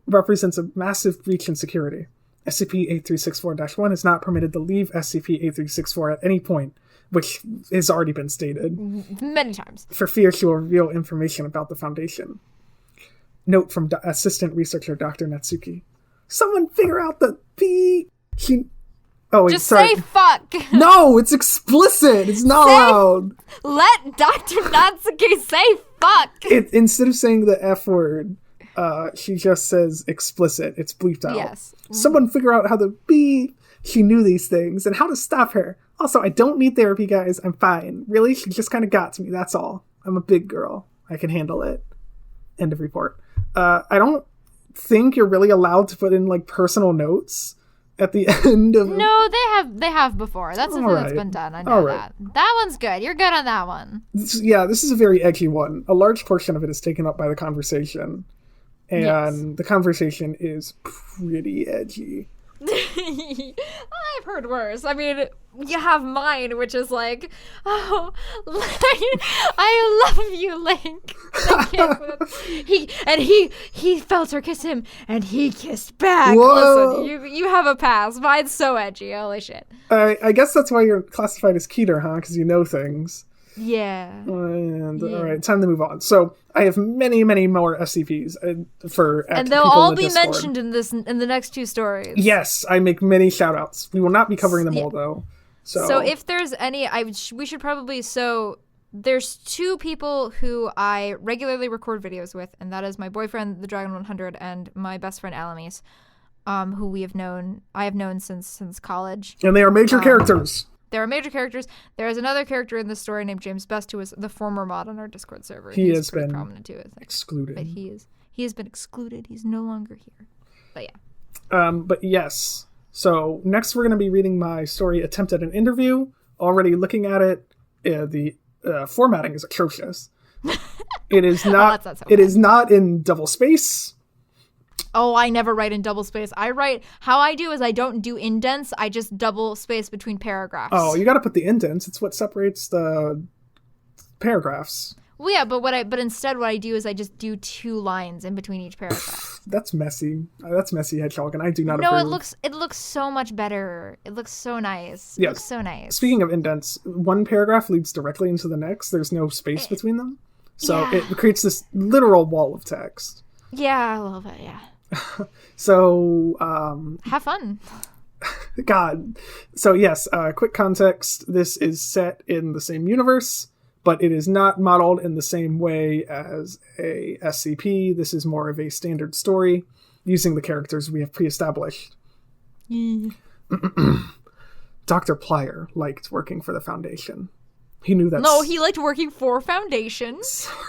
represents a massive breach in security. SCP-8364-1 is not permitted to leave SCP-8364 at any point, which has already been stated. Many times. For fear she will reveal information about the Foundation. Note from Assistant Researcher Dr. Natsuki. Someone figure out the P... Say fuck. No, it's explicit. It's not allowed. Let Dr. Natsuki say fuck. Instead of saying the F word, she just says explicit. It's bleeped out. Yes. Someone figure out how to be. She knew these things and how to stop her. Also, I don't need therapy, guys. I'm fine. Really? She just kind of got to me. That's all. I'm a big girl. I can handle it. End of report. I don't think you're really allowed to put in like personal notes at the end of. No, they have before. That's something that's been done. I know that. That one's good. You're good on that one. This is a very edgy one. A large portion of it is taken up by the conversation, and the conversation is pretty edgy. I've heard worse. I mean, you have mine, which is like, oh, I love you, Link. He felt her kiss him, and he kissed back. Whoa. Listen, you have a pass. Mine's so edgy. Holy shit. I guess that's why you're classified as Keter, huh? Because you know things. Yeah. And all right, time to move on. So I have many, many more SCPs and they'll all be mentioned in the next two stories. Yes, I make many shout outs. We will not be covering them all though. So if there's any, we should probably there's two people who I regularly record videos with, and that is my boyfriend, the Dragon 100, and my best friend Alamis, who I have known since college. And they are major characters. There are major characters. There is another character in this story named James Best, who is the former mod on our Discord server. He has been prominent too, I think. Excluded. But he has been excluded. He's no longer here. But yeah. But yes. So next we're going to be reading my story, Attempt at an Interview. Already looking at it, the formatting is atrocious. It is not. It is not in double space. Oh, I never write in double space. How I do is I don't do indents. I just double space between paragraphs. Oh, you got to put the indents. It's what separates the paragraphs. Well, yeah, but instead what I do is I just do 2 lines in between each paragraph. That's messy. That's messy, Hedgehog, and I do not approve. No, it looks so much better. It looks so nice. It looks so nice. Speaking of indents, one paragraph leads directly into the next. There's no space between them. So it creates this literal wall of text. Yeah, I love it, yeah. So, have fun. God. So yes, quick context. This is set in the same universe, but it is not modeled in the same way as a SCP. This is more of a standard story using the characters we have pre-established. Dr. Plyer liked working for the Foundation. He knew that. No, he liked working for Foundation.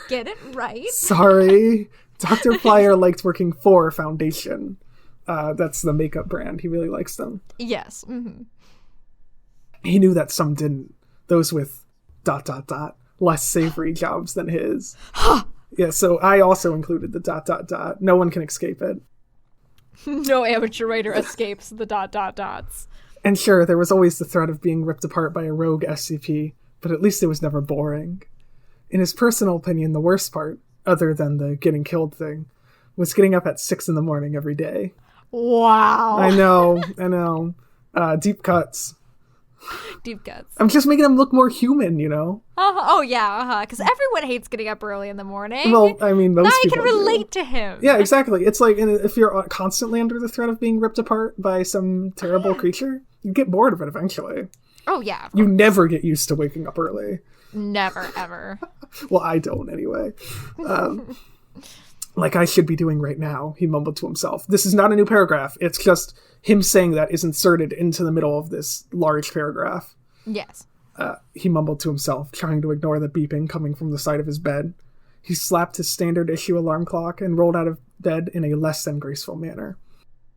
Get it right. Sorry. Dr. Plyer liked working for Foundation. That's the makeup brand. He really likes them. Yes. Mm-hmm. He knew that some didn't. Those with ... less savory jobs than his. Yeah, so I also included the ... No one can escape it. No amateur writer escapes the ... dots. And sure, there was always the threat of being ripped apart by a rogue SCP, but at least it was never boring. In his personal opinion, the worst part, other than the getting killed thing, was getting up at 6 a.m. every day. Wow. I know. Deep cuts. Deep cuts. I'm just making him look more human, you know? Oh, yeah, because everyone hates getting up early in the morning. Well, I mean, most people now you can relate to him. Yeah, exactly. It's like if you're constantly under the threat of being ripped apart by some terrible creature, you get bored of it eventually. Oh, yeah. You never get used to waking up early. Never, ever. Well, I don't anyway. Like I should be doing right now, he mumbled to himself. This is not a new paragraph. It's just him saying that is inserted into the middle of this large paragraph. Yes. He mumbled to himself, trying to ignore the beeping coming from the side of his bed. He slapped his standard issue alarm clock and rolled out of bed in a less than graceful manner.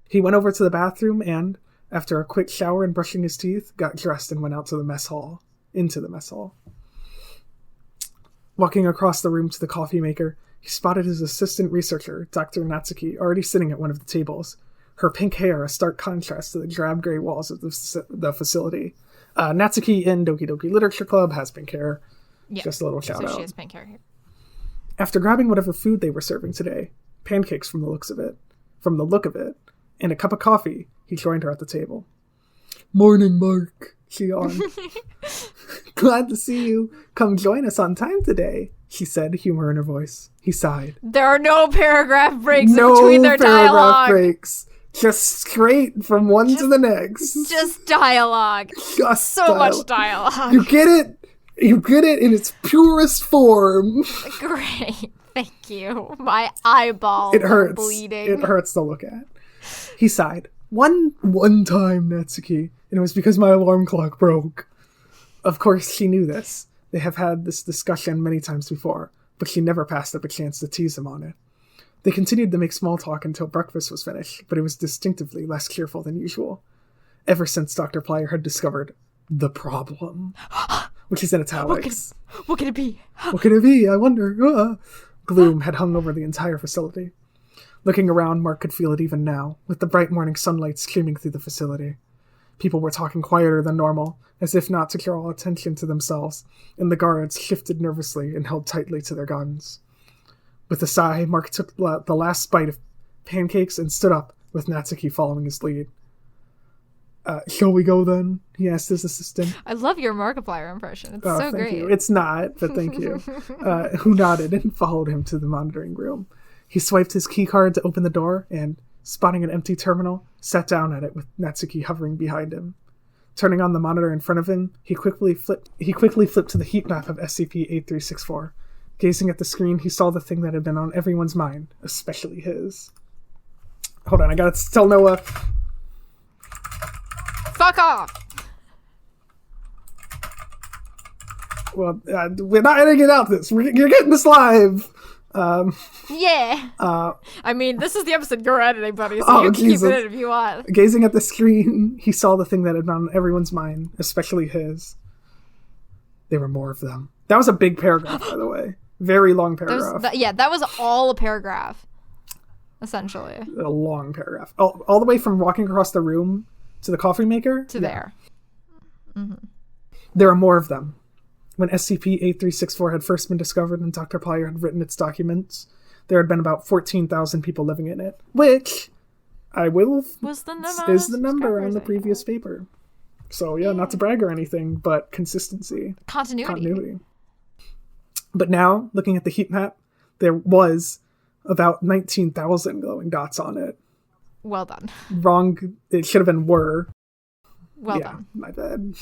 He went over to the bathroom and, after a quick shower and brushing his teeth, got dressed and went out to the mess hall. Into the mess hall. Walking across the room to the coffee maker, he spotted his assistant researcher, Dr. Natsuki, already sitting at one of the tables. Her pink hair a stark contrast to the drab gray walls of the facility. Natsuki in Doki Doki Literature Club has pink hair. Yeah. Just a little shout out. So she has pink hair here. After grabbing whatever food they were serving today, pancakes from the look of it, and a cup of coffee, he joined her at the table. Morning, Mark, she yawned. Glad to see you. Come join us on time today, she said, humor in her voice. He sighed. There are no paragraph breaks in between their dialogue. No paragraph breaks. Just straight from one to the next. Just dialogue. Just so dialogue. much dialogue. You get it? You get it in its purest form. Great. Thank you. My eyeballs are bleeding. It hurts to look at. He sighed. One time, Natsuki, and it was because my alarm clock broke. Of course, she knew this. They have had this discussion many times before, but she never passed up a chance to tease him on it. They continued to make small talk until breakfast was finished, but it was distinctively less cheerful than usual. Ever since Dr. Plyer had discovered the problem, which is in italics. What could it be? What could it be? I wonder. Gloom had hung over the entire facility. Looking around, Mark could feel it even now, with the bright morning sunlight streaming through the facility. People were talking quieter than normal, as if not to draw attention to themselves, and the guards shifted nervously and held tightly to their guns. With a sigh, Mark took the last bite of pancakes and stood up, with Natsuki following his lead. Shall we go then? He asked his assistant. I love your Markiplier impression. It's so great. You. It's not, but thank you. Who nodded and followed him to the monitoring room. He swiped his keycard to open the door and, spotting an empty terminal, sat down at it with Natsuki hovering behind him. Turning on the monitor in front of him, he quickly flipped to the heat map of SCP-8364. Gazing at the screen, he saw the thing that had been on everyone's mind, especially his. Hold on, I gotta tell Noah. Fuck off! Well, we're not editing out this. You're getting this live. Yeah. I mean, this is the episode you're editing, buddy, so you can keep it in if you want. Gazing at the screen, he saw the thing that had been on everyone's mind, especially his. There were more of them. That was a big paragraph, by the way. Very long paragraph. That was all a paragraph, essentially. A long paragraph. All the way from walking across the room to the coffee maker? To there. Mm-hmm. There are more of them. When SCP-8364 had first been discovered and Dr. Plyer had written its documents, there had been about 14,000 people living in it, which is the number on the previous paper. So yeah, not to brag or anything, but consistency. Continuity. But now, looking at the heat map, there was about 19,000 glowing dots on it. Well done. Wrong. It should have been were. Well done. My bad.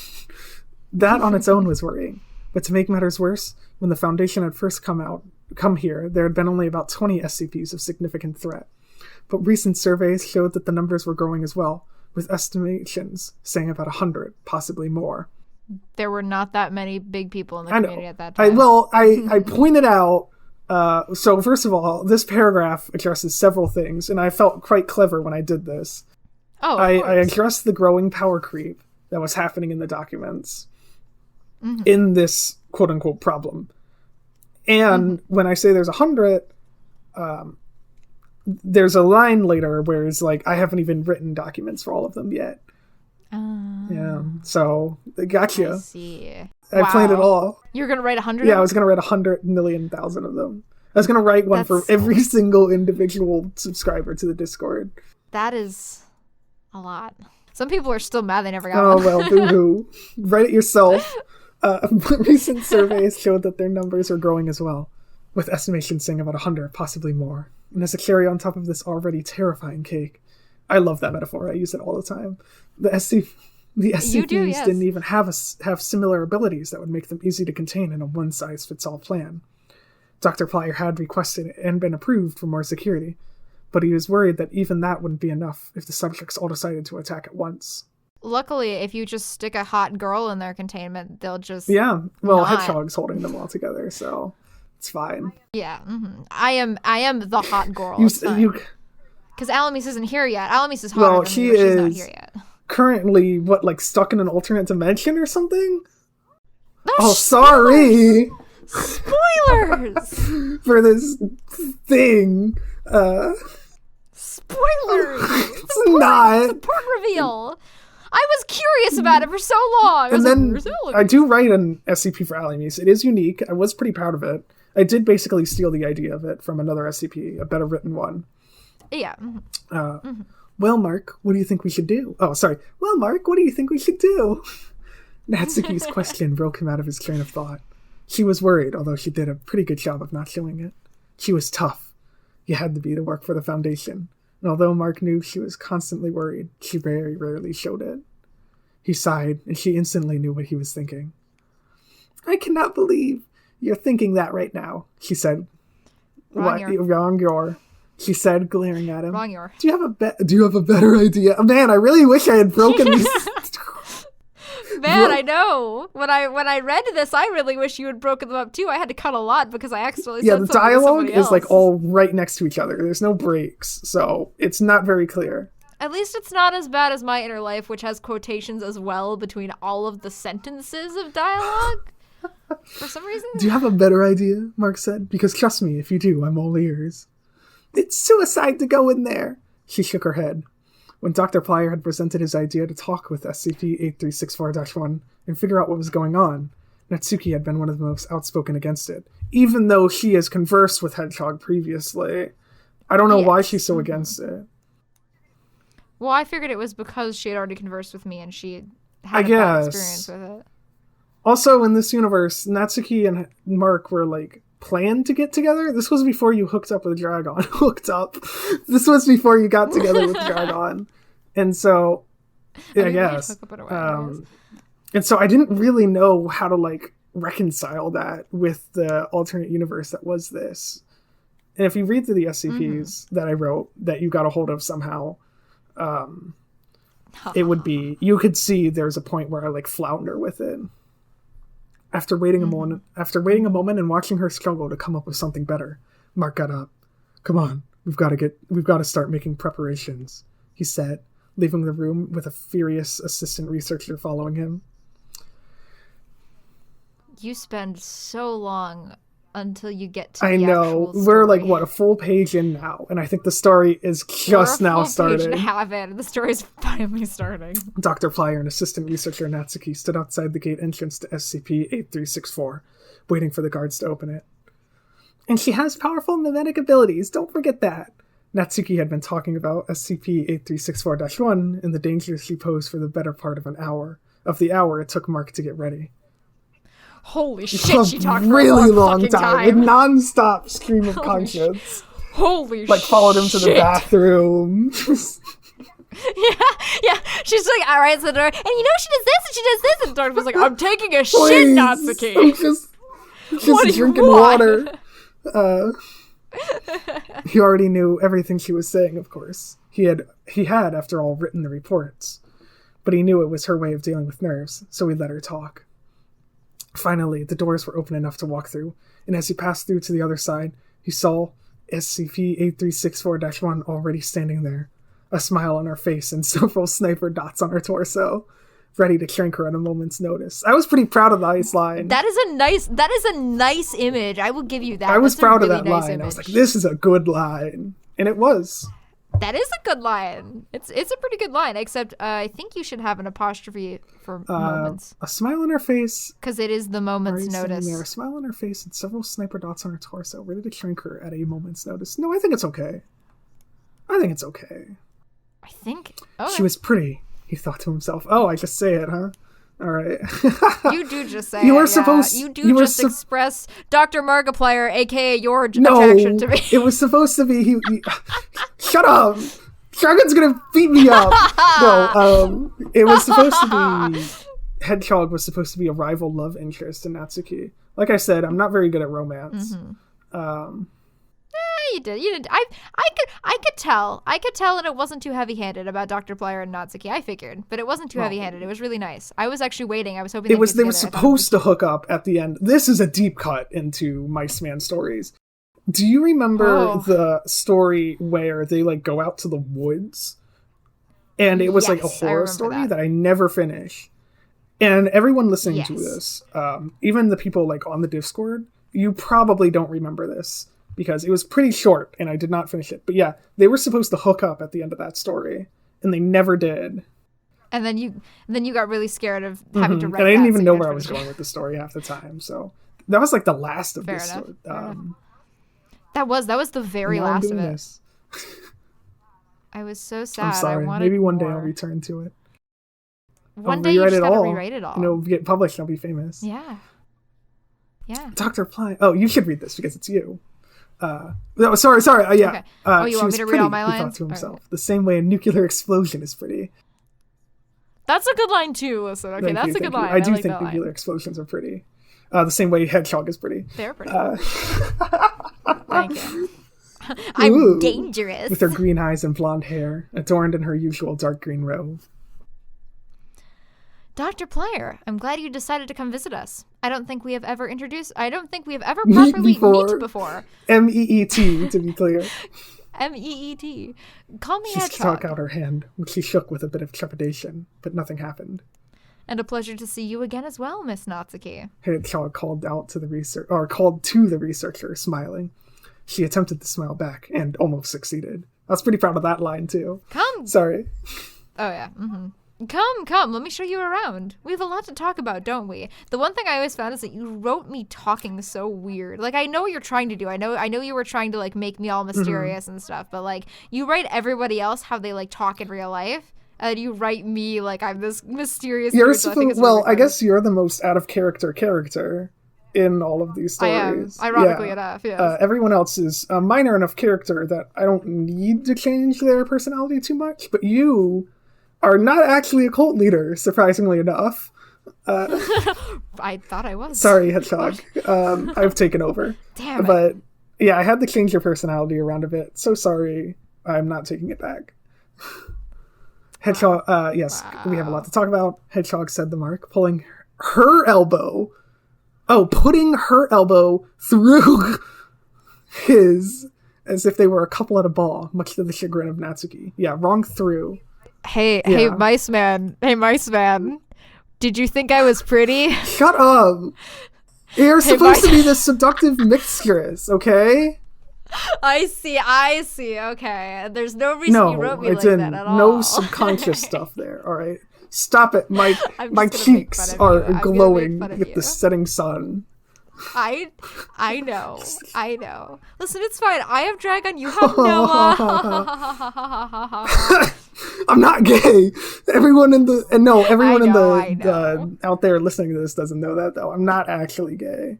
That on its own was worrying. But to make matters worse, when the Foundation had first come here, there had been only about 20 SCPs of significant threat. But recent surveys showed that the numbers were growing as well, with estimations saying about 100, possibly more. There were not that many big people in the community at that time. I pointed out, so first of all, this paragraph addresses several things, and I felt quite clever when I did this. I addressed the growing power creep that was happening in the documents. Mm-hmm. In this quote-unquote problem. And when I say there's 100, there's a line later where it's like, I haven't even written documents for all of them yet. Yeah, so gotcha. I see. I planned it all. You were going to write 100? Yeah, I was going to write 100,000,000 of them. I was going to write one for every single individual subscriber to the Discord. That is a lot. Some people are still mad they never got one. Oh, well, boo-hoo. Write it yourself. Recent surveys showed that their numbers are growing as well, with estimations saying about 100, possibly more. And as a cherry on top of this already terrifying cake, I love that metaphor. I use it all the time. The SCPs didn't even have similar abilities that would make them easy to contain in a one-size-fits-all plan. Dr. Plyer had requested and been approved for more security, but he was worried that even that wouldn't be enough if the subjects all decided to attack at once. Luckily, if you just stick a hot girl in their containment, they'll just Hedgehog's holding them all together, so it's fine. Yeah, mm-hmm. I am the hot girl. Because Alamis isn't here yet. Alamis is hotter than me, but she's not here yet. Currently, stuck in an alternate dimension or something? Sorry! Spoilers! For this thing. Spoilers! It's not. It's a part reveal. I was curious about it for so long. And then I do write an SCP for Alamis. It is unique. I was pretty proud of it. I did basically steal the idea of it from another SCP, a better written one. Yeah. Well, Mark, what do you think we should do? Oh, sorry. Well, Mark, what do you think we should do? Natsuki's question broke him out of his train of thought. She was worried, although she did a pretty good job of not showing it. She was tough. You had to be to work for the Foundation. And although Mark knew she was constantly worried, she very rarely showed it. He sighed, and she instantly knew what he was thinking. I cannot believe you're thinking that right now, she said. Wrong your. She said, glaring at him. Wrong your. Do you have a better idea? Man, I really wish I had broken these. Man, I know. When I read this, I really wish you had broken them up too. I had to cut a lot because I accidentally said something to somebody else. Yeah, the dialogue is like all right next to each other. There's no breaks, so it's not very clear. At least it's not as bad as My Inner Life, which has quotations as well between all of the sentences of dialogue. For some reason. Do you have a better idea? Mark said. Because trust me, if you do, I'm all ears. It's suicide to go in there. She shook her head. When Dr. Plyer had presented his idea to talk with SCP-8364-1 and figure out what was going on, Natsuki had been one of the most outspoken against it, even though she has conversed with Hedgehog previously. I don't know why she's so against it. Well, I figured it was because she had already conversed with me and she had a bad experience with it. Also, in this universe, Natsuki and Mark were, like, planned to get together. This was before you hooked up with Dragon. This was before you got together with Dragon. And so, I guess. And so I didn't really know how to, like, reconcile that with the alternate universe that was this. And if you read through the SCPs that I wrote, that you got a hold of somehow, it would be, you could see there's a point where I, like, flounder with it. After waiting a moment and watching her struggle to come up with something better, Mark got up. Come on, we've got to start making preparations, he said, leaving the room with a furious assistant researcher following him. You spend so long until you get to I know. We're like, what, a full page in now, and I think the story is just now starting. We're a full page and a half in, and the story's finally starting. Dr. Plyer and assistant researcher Natsuki stood outside the gate entrance to SCP-8364, waiting for the guards to open it. And she has powerful mimetic abilities, don't forget that. Natsuki had been talking about SCP-8364-1 and the dangers she posed for the better part of an hour. Of the hour it took Mark to get ready. Holy shit, she talked for really a long time. With non-stop scream of conscience. Holy shit. Like, followed him to the bathroom. Yeah. She's like, all right, so and you know she does this and she does this. And Dark was like, I'm taking a shit, Natsuki. I'm just drinking water. He already knew everything she was saying, of course. He had, after all, written the reports. But he knew it was her way of dealing with nerves, so he let her talk. Finally, the doors were open enough to walk through, and as he passed through to the other side, he saw SCP-8364-1 already standing there, a smile on her face and several sniper dots on her torso, ready to shank her at a moment's notice. I was pretty proud of that line. That is a nice image. I will give you that. I was proud of that nice line. Image. I was like, this is a good line. And it was. That is a good line. It's a pretty good line, except I think you should have an apostrophe for moments. A smile on her face. Because it is the moment's notice. There, a smile on her face and several sniper dots on her torso, ready to shrink her at a moment's notice. No, I think it's okay. Okay. She was pretty, he thought to himself. Oh, I just say it, huh? All right. You do just say it. Express Dr. Markiplier, a.k.a. your attraction to me. It was supposed to be... Shut up! Dragon's gonna beat me up! No, it was supposed to be... Hedgehog was supposed to be a rival love interest in Natsuki. Like I said, I'm not very good at romance. Mm-hmm. You did. I could tell, and it wasn't too heavy-handed about Dr. Plyer and Natsuki. I figured, but it wasn't too heavy-handed. It was really nice. I was actually waiting. I was hoping they were supposed to hook up at the end. This is a deep cut into Miceman stories. Do you remember the story where they like go out to the woods, and it was like a horror story that I never finished? And everyone listening to this, even the people like on the Discord, you probably don't remember this. Because it was pretty short, and I did not finish it. But yeah, they were supposed to hook up at the end of that story, and they never did. And then you got really scared of having to write. And I didn't even know where I was going with the story half the time. So that was like the last of this story. That was the very last of it. I was so sad. I'm sorry. Maybe one day I'll return to it. One day you just gotta rewrite it all. And it'll get published. I'll be famous. Yeah. Dr. Ply. Oh, you should read this because it's you. No, sorry. Yeah. Okay. You want me to read all my lines? He thought to himself. Right. The same way a nuclear explosion is pretty. That's a good line too. Listen, okay, that's a good line. I do think nuclear explosions are pretty. The same way Hedgehog is pretty. They're pretty. Thank you. I'm dangerous. With her green eyes and blonde hair, adorned in her usual dark green robe. Dr. Plyer, I'm glad you decided to come visit us. I don't think we have ever properly met before. M-E-E-T, to be clear. M-E-E-T. Call me She Hedgehog. stuck out her hand, which she shook with a bit of trepidation, but nothing happened. And a pleasure to see you again as well, Miss Natsuki. Hedgehog called to the researcher, smiling. She attempted to smile back and almost succeeded. I was pretty proud of that line, too. Come. Sorry. Oh, yeah. Mm-hmm. Come, let me show you around. We have a lot to talk about, don't we? The one thing I always found is that you wrote me talking so weird. Like, I know what you're trying to do. I know you were trying to, like, make me all mysterious and stuff, but, like, you write everybody else how they, like, talk in real life, and you write me like I'm this mysterious You're dude, so I guess you're the most out of character in all of these stories. I am, ironically enough, yes. Everyone else is a minor enough character that I don't need to change their personality too much, but you are not actually a cult leader, surprisingly enough. I thought I was. Sorry, Hedgehog. I've taken over. Damn it. But yeah, I had to change your personality around a bit. So sorry. I'm not taking it back. Hedgehog, yes, we have a lot to talk about. Hedgehog said the Mark, putting her elbow through his, as if they were a couple at a ball, much to the chagrin of Natsuki. Yeah, wrong through. Hey, Miceman. Did you think I was pretty? Shut up. You're supposed to be the seductive mistress, okay? I see. Okay. There's no reason you wrote me like that at all. No subconscious stuff there, all right? Stop it. My cheeks are glowing with the setting sun. I know. Listen, it's fine. I have Dragon. You have Noah. I'm not gay. Everyone out there listening to this doesn't know that, though. I'm not actually gay.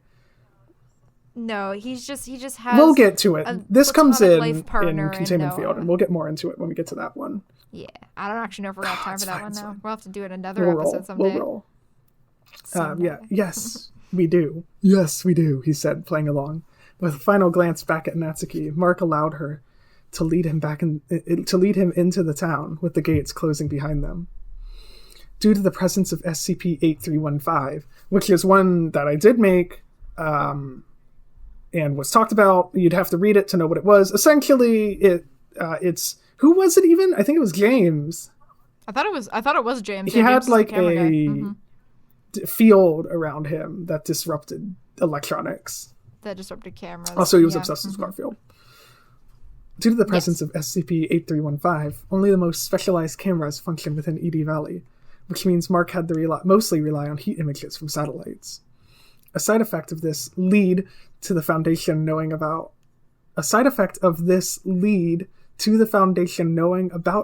No, he just has. We'll get to it. This comes in Containment Field, and and we'll get more into it when we get to that one. Yeah, I don't actually know if we're gonna have time for that one now. We'll have to do it another episode someday. We'll roll. Yes, we do. Yes, we do. He said, playing along. With a final glance back at Natsuki, Mark allowed her to lead him into the town, with the gates closing behind them. Due to the presence of SCP-8315, which is one that I did make, and was talked about, you'd have to read it to know what it was. Essentially, it's who was it even? I think it was James. I thought it was James. He had like a field around him that disrupted electronics. That disrupted cameras. Also, he was obsessed with Garfield. Due to the presence of SCP-8315, only the most specialized cameras function within ED Valley, which means Mark had to mostly rely on heat images from satellites. A side effect of this lead to the Foundation knowing about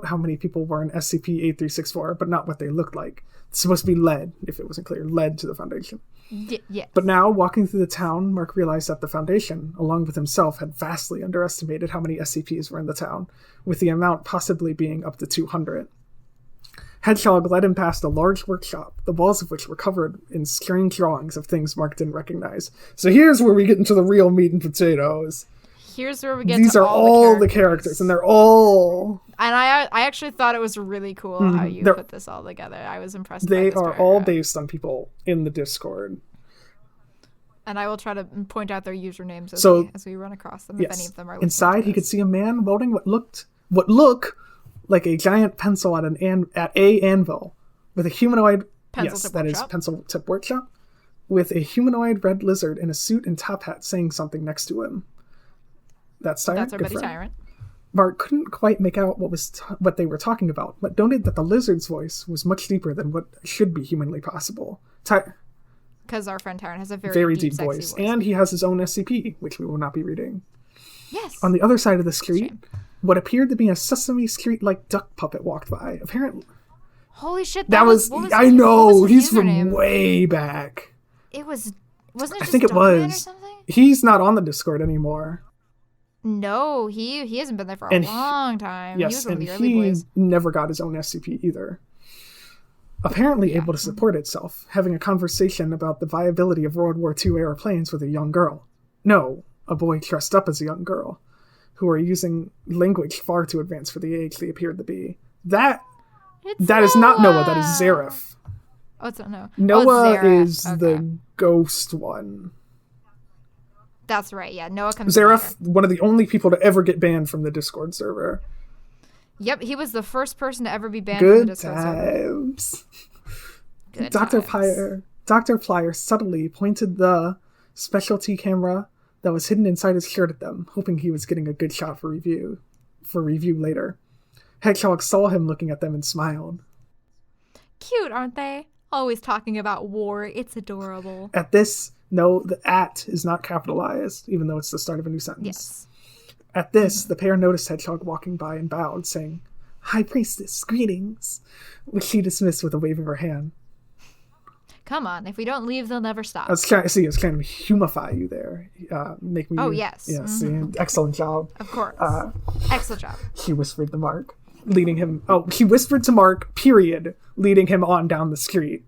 how many people were in SCP-8364, but not what they looked like. It's supposed to be lead, if it wasn't clear. Lead to the Foundation. Yes. But now, walking through the town, Mark realized that the Foundation, along with himself, had vastly underestimated how many SCPs were in the town, with the amount possibly being up to 200. Hedgehog led him past a large workshop, the walls of which were covered in strange drawings of things Mark didn't recognize. So here's where we get into the real meat and potatoes. Here's where we get These to are all the characters, and they're all... And I actually thought it was really cool how you put this all together. I was impressed by They this are paragraph. all based on people in the Discord. And I will try to point out their usernames as we run across them, if any of them are listening. Inside, he could see a man loading what looked like a giant pencil at a anvil, with a humanoid... Pencil Tip Workshop, with a humanoid red lizard in a suit and top hat saying something next to him. That's our buddy Tyrant. Mark couldn't quite make out what they were talking about, but noted that the lizard's voice was much deeper than what should be humanly possible. Because our friend Tyrant has a very deep voice. And he has his own SCP, which we will not be reading. Yes. On the other side of the street, what appered to be a Sesame Street-like duck puppet walked by. Apparently, holy shit! I know he's from way back. Wasn't it? I think it was. He's not on the Discord anymore. No, he hasn't been there for a long time. Yes, he was one and of the early boys. Never got his own SCP either. apparently able to support itself, having a conversation about the viability of World War II-era planes with a young girl. No, a boy dressed up as a young girl, who are using language far too advanced for the age they appeared to be. That is not Noah, that is Zareth. Oh, it's not Noah. Noah Zareth. is the ghost one. That's right, yeah. Noah comes Zareth, later. one of the only people to ever get banned from the Discord server. Yep, he was the first person to ever be banned from the Discord server. Good Dr. times. Dr. Plyer subtly pointed the specialty camera that was hidden inside his shirt at them, hoping he was getting a good shot for review later. Hedgehog saw him looking at them and smiled. Cute, aren't they? Always talking about war. It's adorable. At this, no, the "at" is not capitalized, even though it's the start of a new sentence. Yes. At this, the pair noticed Hedgehog walking by and bowed, saying, "High Priestess, greetings," which she dismissed with a wave of her hand. Come on, if we don't leave, they'll never stop. I was trying to humify you there. Make me. Oh, yes. Yes, excellent job. Of course. Excellent job. He whispered to Mark, leading him. Oh, he whispered to Mark, period, leading him on down the street.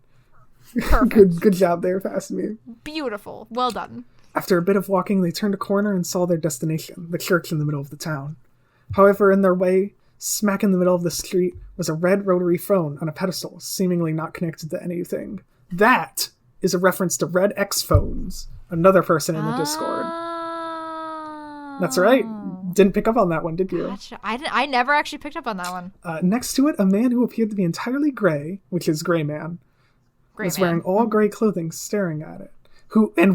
Perfect. Good job there, Fastenme. Beautiful. Well done. After a bit of walking, they turned a corner and saw their destination, the church in the middle of the town. However, in their way, smack in the middle of the street, was a red rotary phone on a pedestal, seemingly not connected to anything. That is a reference to Red X phones, another person in the Discord. That's right. Didn't pick up on that one, did you? Gotcha. I never actually picked up on that one. Next to it, a man who appeared to be entirely gray, which is Gray Man, was wearing all gray clothing, staring at it.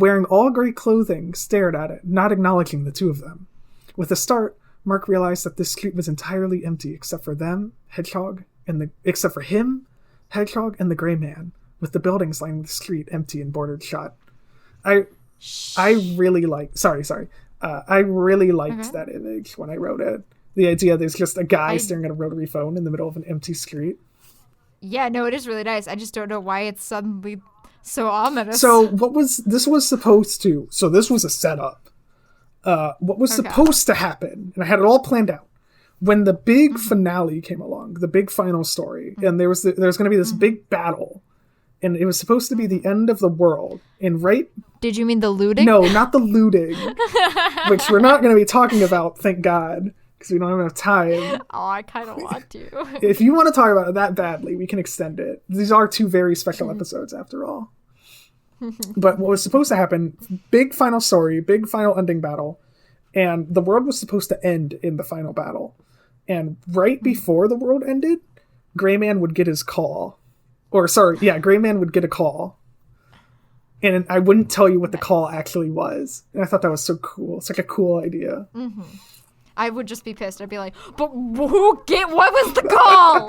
Wearing all gray clothing, stared at it, not acknowledging the two of them. With a start, Mark realized that this street was entirely empty except for them, Hedgehog, except for him, Hedgehog, and the Gray Man, with the buildings lining the street empty and bordered shut. I really liked that image when I wrote it. The idea there's just a guy staring at a rotary phone in the middle of an empty street. Yeah, no, it is really nice. I just don't know why it's suddenly so ominous. So this was a setup. What was supposed to happen, and I had it all planned out, when the big finale came along, the big final story, and there was going to be this big battle, and it was supposed to be the end of the world. And Did you mean the looting? No, not the looting, which we're not going to be talking about, thank God, because we don't have enough time. Oh, I kind of want to. If you want to talk about it that badly, we can extend it. These are two very special episodes, after all. But what was supposed to happen, big final story, big final ending battle, and the world was supposed to end in the final battle. And right before the world ended, Gray Man would get his call. Gray Man would get a call. And I wouldn't tell you what the call actually was. And I thought that was so cool. It's like a cool idea. Mm-hmm. I would just be pissed. I'd be like, but what was the call?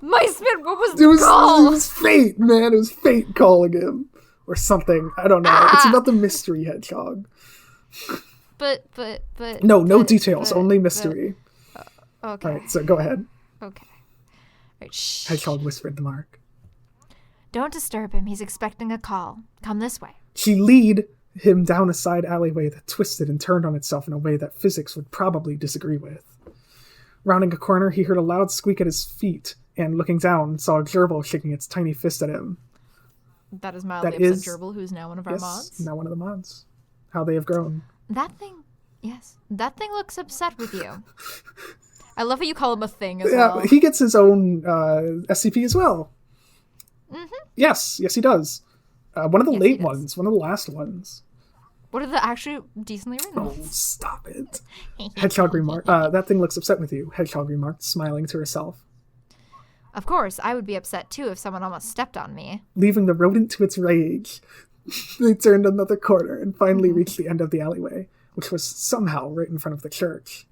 Miceman, what was the call? It was fate, man. It was fate calling him. Or something. I don't know. It's about the mystery hedgehog. But No details. Only mystery. Okay. All right, so go ahead. Okay. Right, shh. Hedgehog whispered to Mark. Don't disturb him. He's expecting a call. Come this way. She lead him down a side alleyway that twisted and turned on itself in a way that physics would probably disagree with. Rounding a corner, he heard a loud squeak at his feet, and looking down, saw a gerbil shaking its tiny fist at him. That is mildly upset gerbil, who's now one of our mods. Now one of the mods. How they have grown. That thing looks upset with you. I love how you call him a thing as well. Yeah, he gets his own SCP as well. Mm-hmm. Yes, he does. One of the late ones, one of the last ones. What are the actually decently written ones? Oh, stop it. Hedgehog remarked, that thing looks upset with you, Hedgehog remarked, smiling to herself. Of course, I would be upset too if someone almost stepped on me. Leaving the rodent to its rage, they turned another corner and finally reached the end of the alleyway, which was somehow right in front of the church.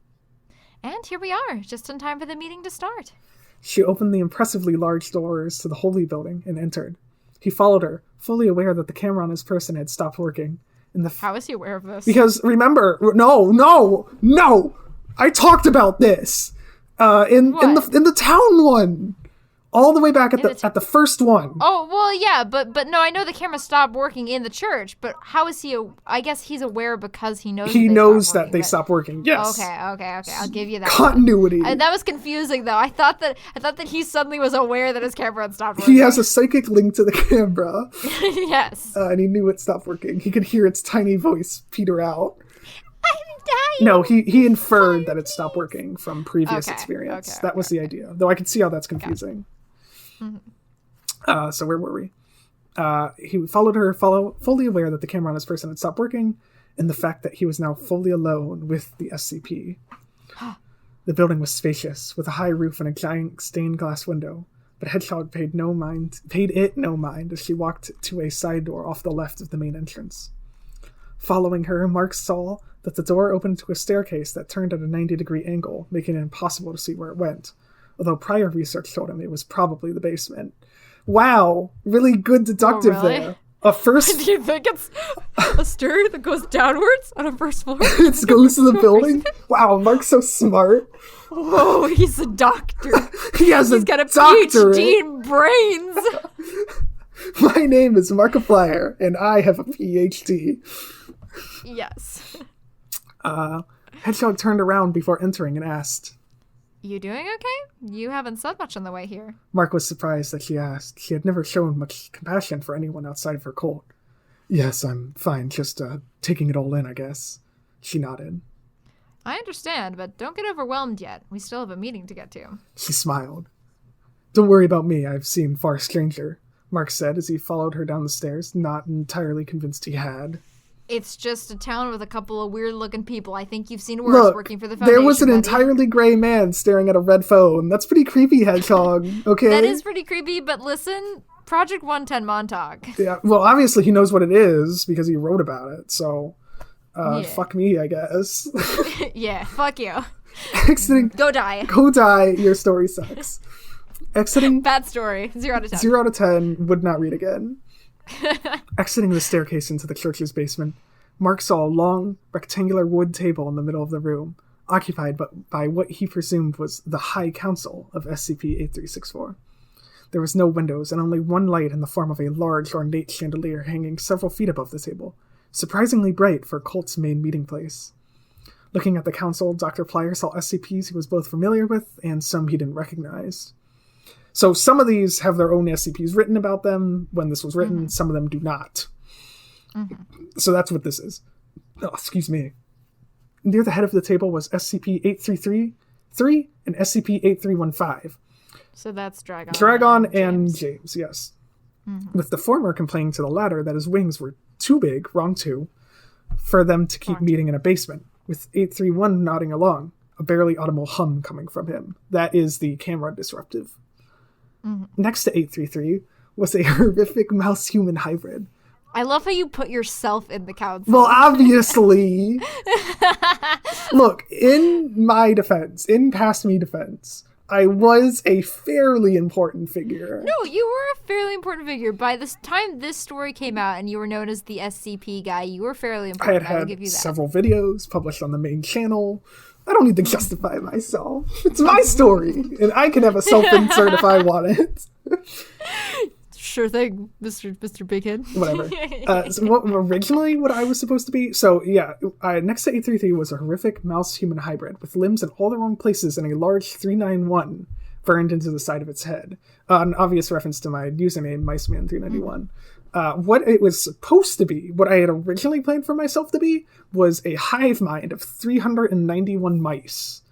And here we are, just in time for the meeting to start. She opened the impressively large doors to the holy building and entered. He followed her, fully aware that the camera on his person had stopped working. How is he aware of this? Because, remember, no! I talked about this! In the town one! All the way back at the first one. Oh, well, yeah, but no, I know the camera stopped working in the church, but how is he, I guess he's aware because he knows that they stopped working, yes. Okay, I'll give you that. Continuity. That was confusing, though. I thought that he suddenly was aware that his camera had stopped working. He has a psychic link to the camera. Yes. And he knew it stopped working. He could hear its tiny voice peter out. I'm dying. No, he inferred that it stopped working from previous experience. That was the idea. Though I could see how that's confusing. So where were we? He followed her, fully aware that the camera on his person had stopped working, and the fact that he was now fully alone with the SCP. The building was spacious, with a high roof and a giant stained glass window, but Hedgehog paid it no mind as she walked to a side door off the left of the main entrance. Following her, Mark saw that the door opened to a staircase that turned at a 90-degree angle, making it impossible to see where it went. Although prior research told him it was probably the basement. Wow, really good deductive there. Do you think it's a stair that goes downwards on a first floor? It goes to the building? Wow, Mark's so smart. Whoa, he's a doctor. He's got a PhD in brains. My name is Markiplier, and I have a PhD. Yes. Hedgehog turned around before entering and asked, "You doing okay? You haven't said much on the way here." Mark was surprised that she asked. She had never shown much compassion for anyone outside of her cult. "Yes, I'm fine, just taking it all in, I guess." She nodded. "I understand, but don't get overwhelmed yet. We still have a meeting to get to." She smiled. "Don't worry about me, I've seen far stranger," Mark said as he followed her down the stairs, not entirely convinced he had. "It's just a town with a couple of weird-looking people. I think you've seen worse working for the Foundation." There was an entirely gray man staring at a red phone. That's pretty creepy, Hedgehog, okay? That is pretty creepy, but listen, Project 110 Montauk. Yeah, well, obviously he knows what it is because he wrote about it, so fuck me, I guess. Yeah, fuck you. Exiting. Go die. Go die, your story sucks. Exiting. Bad story. 0 out of 10. 0 out of 10, would not read again. Exiting the staircase into the church's basement, Mark saw a long, rectangular wood table in the middle of the room, occupied by what he presumed was the High Council of SCP-8364. There was no windows and only one light in the form of a large, ornate chandelier hanging several feet above the table, surprisingly bright for Cult's main meeting place. Looking at the council, Dr. Plyer saw SCPs he was both familiar with and some he didn't recognize. So some of these have their own SCPs written about them when this was written. Some of them do not. So that's what this is. Oh, excuse me. Near the head of the table was SCP-8333 and SCP-8315. So that's Dragon. Dragon and James, yes. With the former complaining to the latter that his wings were too big, wrong two, for them to keep meeting in a basement, with 831 nodding along, a barely audible hum coming from him. That is the camera disruptive. Next to 833 was a horrific mouse-human hybrid. I love how you put yourself in the council. Well, obviously. Look, in past me defense, I was a fairly important figure. No, you were a fairly important figure. By the time this story came out and you were known as the SCP guy, you were fairly important. I had several videos published on the main channel. I don't need to justify myself. It's my story, and I can have a self-insert if I want it. Sure thing, Mr. Bighead. Whatever. So what I was supposed to be? So, yeah, next to 833 was a horrific mouse-human hybrid with limbs in all the wrong places and a large 391 burned into the side of its head. An obvious reference to my username, Miceman391. What it was supposed to be, what I had originally planned for myself to be, was a hive mind of 391 mice.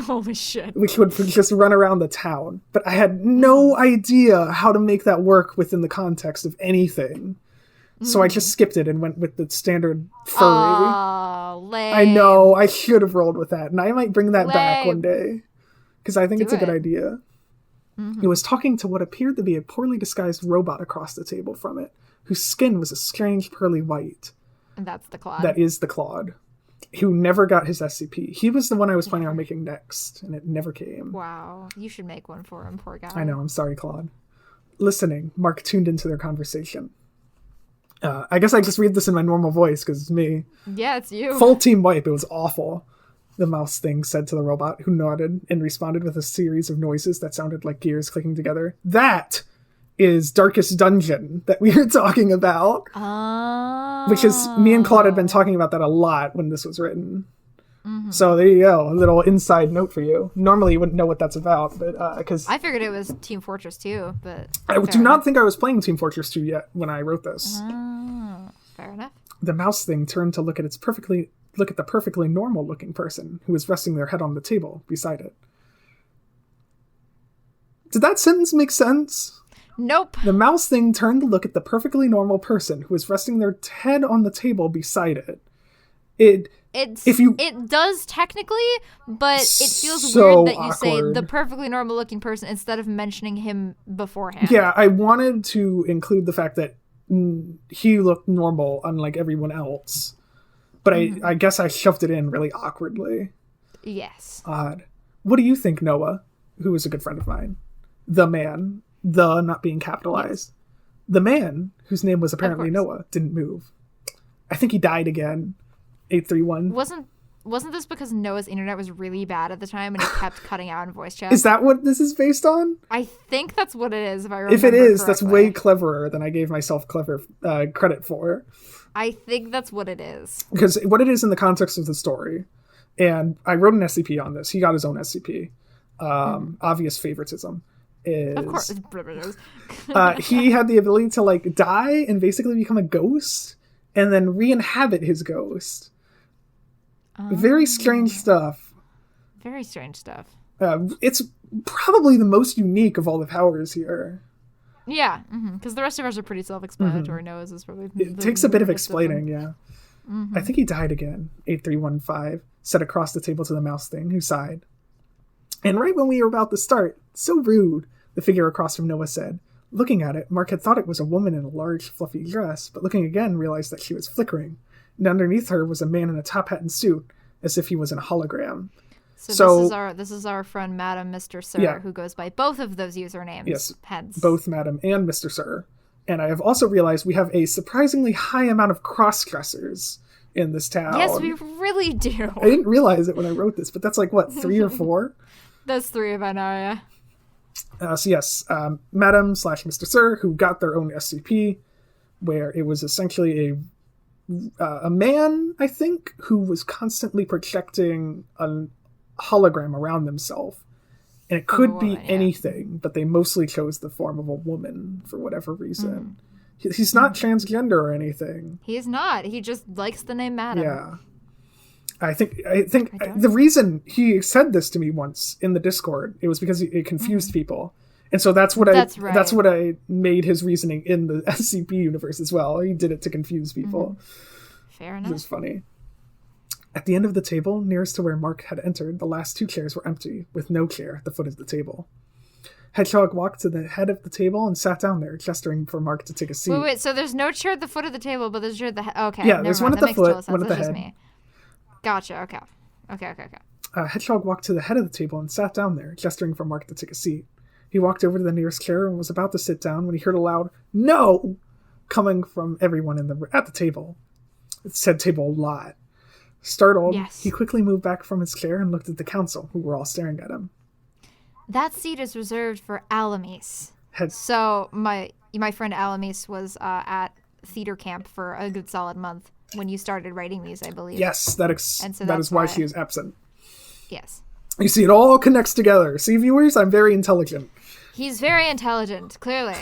Holy shit. Which would just run around the town. But I had no idea how to make that work within the context of anything. So I just skipped it and went with the standard furry. Oh, lame. I know, I should have rolled with that. And I might bring that back one day. Because I think it's a good idea. It was talking to what appeared to be a poorly disguised robot across the table from it, whose skin was a strange pearly white. And that's the Claude. That is the Claude. Who never got his SCP. He was the one I was planning on making next, and it never came. Wow. You should make one for him, poor guy. I know, I'm sorry, Claude. Listening, Mark tuned into their conversation. I guess I just read this in my normal voice, because it's me. Yeah, it's you. Full team wipe, it was awful. the mouse thing said to the robot, who nodded and responded with a series of noises that sounded like gears clicking together. That is Darkest Dungeon that we were talking about. Oh. Because me and Claude had been talking about that a lot when this was written. Mm-hmm. So there you go, a little inside note for you. Normally you wouldn't know what that's about, but because I figured it was Team Fortress 2, but I do not think I was playing Team Fortress 2 yet when I wrote this. Fair enough. The mouse thing turned to look at the perfectly normal looking person who was resting their head on the table beside it. Did that sentence make sense? Nope. The mouse thing turned to look at the perfectly normal person who was resting their head on the table beside it. It does technically, but it feels so weird that you awkward. say the perfectly normal looking person instead of mentioning him beforehand. Yeah, I wanted to include the fact that he looked normal, unlike everyone else. But I guess I shoved it in really awkwardly. Yes. Odd. What do you think, Noah, who is a good friend of mine? The man, the not being capitalized. Yes. The man, whose name was apparently Noah, didn't move. I think he died again. 831. Wasn't this because Noah's internet was really bad at the time and he kept cutting out in voice chat? Is that what this is based on? I think that's what it is, if I remember If it is, correctly. that's way cleverer than I gave myself credit for. I think that's what it is. Because what it is in the context of the story, and I wrote an SCP on this. He got his own SCP. Obvious favoritism. Of course. He had the ability to die and basically become a ghost and then re-inhabit his ghost. Very strange stuff. Very strange stuff. It's probably the most unique of all the powers here. Yeah, because the rest of ours are pretty self-explanatory. Noah's is probably... It takes a bit of explaining, yeah. I think he died again. 8315 said across the table to the mouse thing, who sighed. And right when we were about to start, so rude, the figure across from Noah said. Looking at it, Mark had thought it was a woman in a large, fluffy dress, but looking again realized that she was flickering. And underneath her was a man in a top hat and suit, as if he was in a hologram. So this is our friend Madam Mr. Sir, who goes by both of those usernames. Yes, hence. Both Madam and Mr. Sir. And I have also realized we have a surprisingly high amount of cross-dressers in this town. Yes, we really do. I didn't realize it when I wrote this, but that's 3 or 4? That's 3 if I know, yeah. So yes, Madam / Mr. Sir, who got their own SCP, where it was essentially a man, I think, who was constantly projecting a hologram around themselves. And it could be anything, but they mostly chose the form of a woman for whatever reason. He's not transgender or anything. He is not. He just likes the name Madam. Yeah. I think the reason he said this to me once in the Discord, it was because it confused people. And so that's what I made his reasoning in the SCP universe as well. He did it to confuse people. Fair enough. It was funny. At the end of the table, nearest to where Mark had entered, the last 2 chairs were empty, with no chair at the foot of the table. Hedgehog walked to the head of the table and sat down there, gesturing for Mark to take a seat. Wait, so there's no chair at the foot of the table, but there's a chair at the head. Okay, yeah, there's one at the foot, one at the head. Me. Gotcha, okay. Hedgehog walked to the head of the table and sat down there, gesturing for Mark to take a seat. He walked over to the nearest chair and was about to sit down when he heard a loud "No!" coming from everyone at the table. It said table a lot. Startled, he quickly moved back from his chair and looked at the council, who were all staring at him. That seat is reserved for Alamis. So my friend Alamis was at theater camp for a good solid month when you started writing these, I believe. Yes, that is why she is absent. Yes. You see, it all connects together. See, viewers, I'm very intelligent. He's very intelligent, clearly.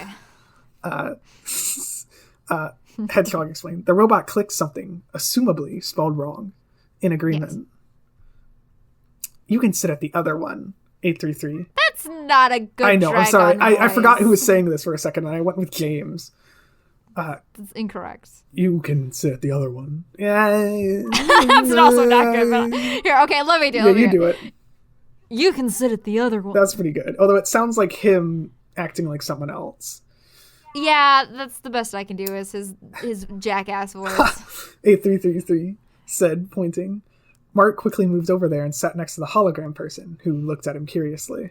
Hedgehog explained. The robot clicked something, assumably spelled wrong, in agreement. Yes. You can sit at the other one, 833. That's not a good I know, I'm sorry. I forgot who was saying this for a second, and I went with James. That's incorrect. You can sit at the other one. Yeah. That's also not good. But here, okay, let me do it. Yeah, you do it. You can sit at the other one. That's pretty good. Although it sounds like him acting like someone else. Yeah, that's the best I can do is his jackass voice. 8333 said, pointing. Mark quickly moved over there and sat next to the hologram person, who looked at him curiously.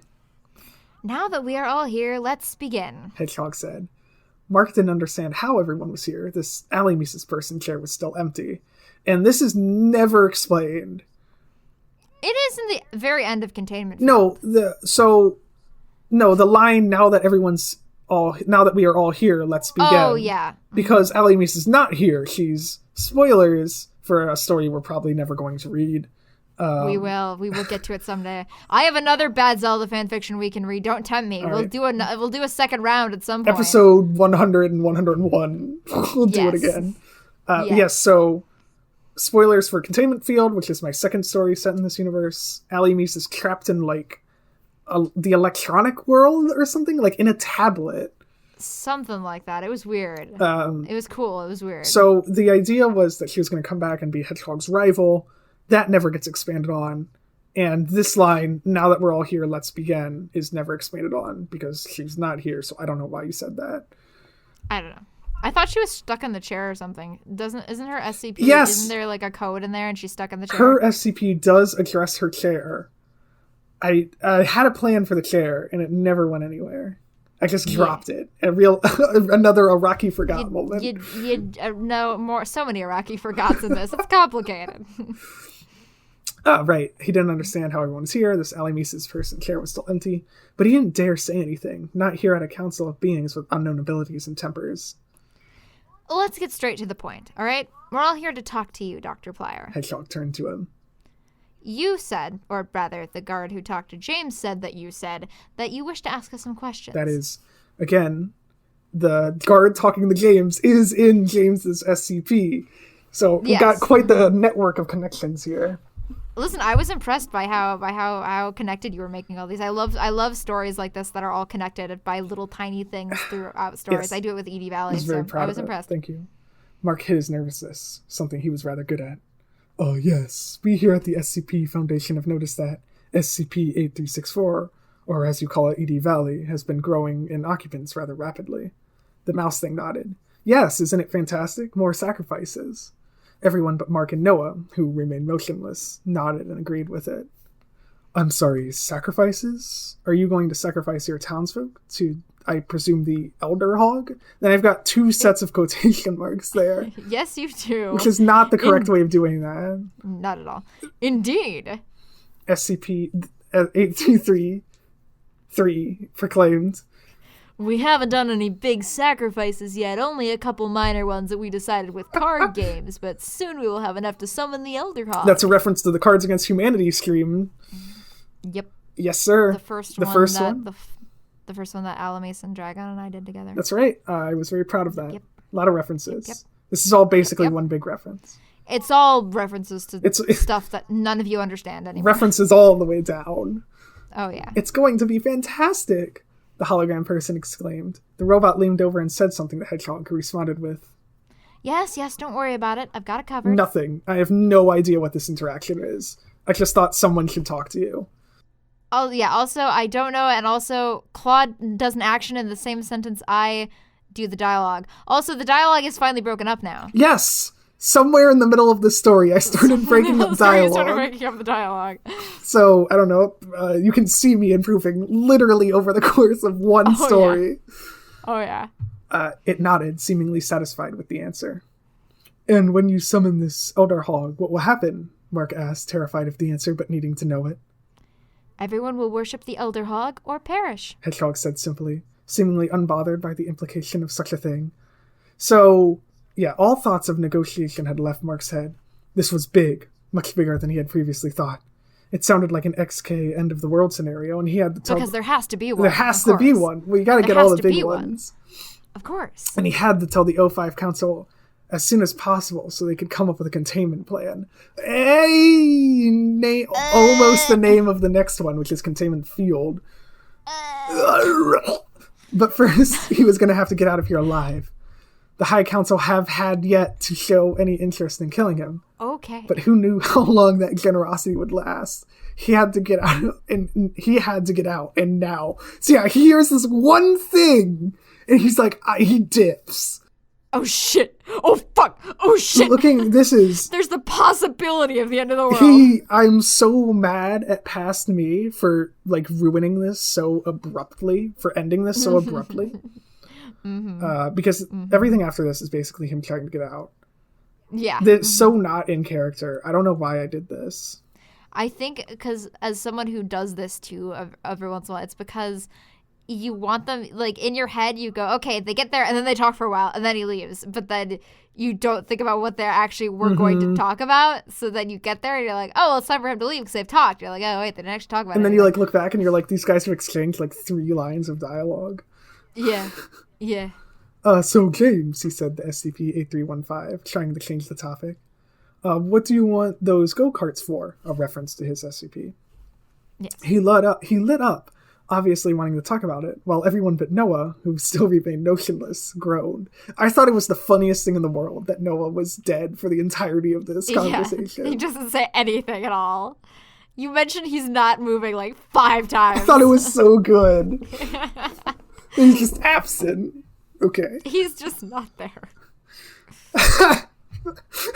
Now that we are all here, let's begin, Hedgehog said. Mark didn't understand how everyone was here. This Alamis' person chair was still empty. And this is never explained. It is in the very end of Containment. No, the line, now that we are all here, let's begin. Oh, yeah. Because Alimis is not here. She's, spoilers for a story we're probably never going to read. We will get to it someday. I have another bad Zelda fanfiction we can read. Don't tempt me. We'll do a second round at some point. Episode 100 and 101. We'll do it again. Yes, so spoilers for Containment Field, which is my second story set in this universe. Alimis is trapped in like the electronic world or something, like in a tablet. Something like that. It was weird. It was cool. It was weird. So the idea was that she was going to come back and be Hedgehog's rival. That never gets expanded on. And this line, now that we're all here, let's begin, is never expanded on because she's not here. So I don't know why you said that. I don't know. I thought she was stuck in the chair or something. Isn't her SCP? Yes. Isn't there like a code in there and she's stuck in the chair? Her SCP does address her chair. I had a plan for the chair and it never went anywhere. I just dropped it. Another Iraqi forgot moment. So many Iraqi forgots in this. It's complicated. Right. He didn't understand how everyone was here. This Alimis' person chair was still empty, but he didn't dare say anything. Not here at a council of beings with unknown abilities and tempers. Let's get straight to the point, all right? We're all here to talk to you, Dr. Plyer. Hedgehog turned to him. You said, or rather, the guard who talked to James said that you wish to ask us some questions. That is, again, the guard talking to James is in James's SCP. So we got quite the network of connections here. Listen, I was impressed by how connected you were making all these. I love stories like this that are all connected by little tiny things throughout stories. Yes. I do it with Edie Valley, I was impressed. Thank you. Mark hid his nervousness, something he was rather good at. Oh, yes. We here at the SCP Foundation have noticed that SCP-8364, or as you call it, Edie Valley, has been growing in occupants rather rapidly. The mouse thing nodded. Yes, isn't it fantastic? More sacrifices. Everyone but Mark and Noah, who remained motionless, nodded and agreed with it. I'm sorry, sacrifices? Are you going to sacrifice your townsfolk to, I presume, the Elderhog? Then I've got two sets of quotation marks there. Yes, you do. Which is not the correct way of doing that. Not at all. Indeed. SCP-8333 proclaimed. We haven't done any big sacrifices yet, only a couple minor ones that we decided with card games, but soon we will have enough to summon the Elderhog. That's a reference to the Cards Against Humanity scream. Yep. Yes, sir. The first one that Alimis and Dragon and I did together. That's right. I was very proud of that. Yep. A lot of references. Yep. This is all basically one big reference. It's all references to stuff that none of you understand anymore. References all the way down. Oh, yeah. It's going to be fantastic, the hologram person exclaimed. The robot leaned over and said something to Hedgehog, who responded with, Yes, don't worry about it. I've got it covered. Nothing. I have no idea what this interaction is. I just thought someone should talk to you. Oh, yeah. Also, I don't know. And also, Claude does an action in the same sentence I do the dialogue. Also, the dialogue is finally broken up now. Yes! Somewhere in the middle of the story, I started breaking up dialogue. So, I don't know. You can see me improving literally over the course of one story. Yeah. It nodded, seemingly satisfied with the answer. And when you summon this Elderhog, what will happen? Mark asked, terrified of the answer, but needing to know it. Everyone will worship the Elderhog or perish, Hedgehog said simply, seemingly unbothered by the implication of such a thing. So, yeah, all thoughts of negotiation had left Mark's head. This was big, much bigger than he had previously thought. It sounded like an XK end of the world scenario, and he had to tell... Because there has to be one. There has to be one. We gotta get all the big ones. Of course. And he had to tell the O5 Council as soon as possible so they could come up with a containment plan. Almost the name of the next one, which is Containment Field. But first, he was going to have to get out of here alive. The High Council have had yet to show any interest in killing him. Okay. But who knew how long that generosity would last? He had to get out, and now. So yeah, he hears this one thing, and he's like, he dips. Oh shit! Oh fuck! Oh shit! There's the possibility of the end of the world. I'm so mad at past me for like ruining this so abruptly, for ending this so abruptly. Because everything after this is basically him trying to get out. Yeah. That's so not in character. I don't know why I did this. I think because as someone who does this too every once in a while, it's because you want them, like, in your head, you go, okay, they get there, and then they talk for a while, and then he leaves. But then you don't think about what they're actually going to talk about. So then you get there, and you're like, oh, well, it's time for him to leave because they've talked. You're like, oh, wait, they didn't actually talk about it. And then you, like, look back, and you're like, these guys have exchanged, like, 3 lines of dialogue. Yeah. Yeah. So, James, he said to SCP-8315, trying to change the topic. What do you want those go-karts for? A reference to his SCP. Yes. He lit up, obviously wanting to talk about it, while everyone but Noah, who still remained motionless, groaned. I thought it was the funniest thing in the world that Noah was dead for the entirety of this conversation. He doesn't say anything at all. You mentioned he's not moving like 5 times. I thought it was so good. He's just absent. Okay. He's just not there.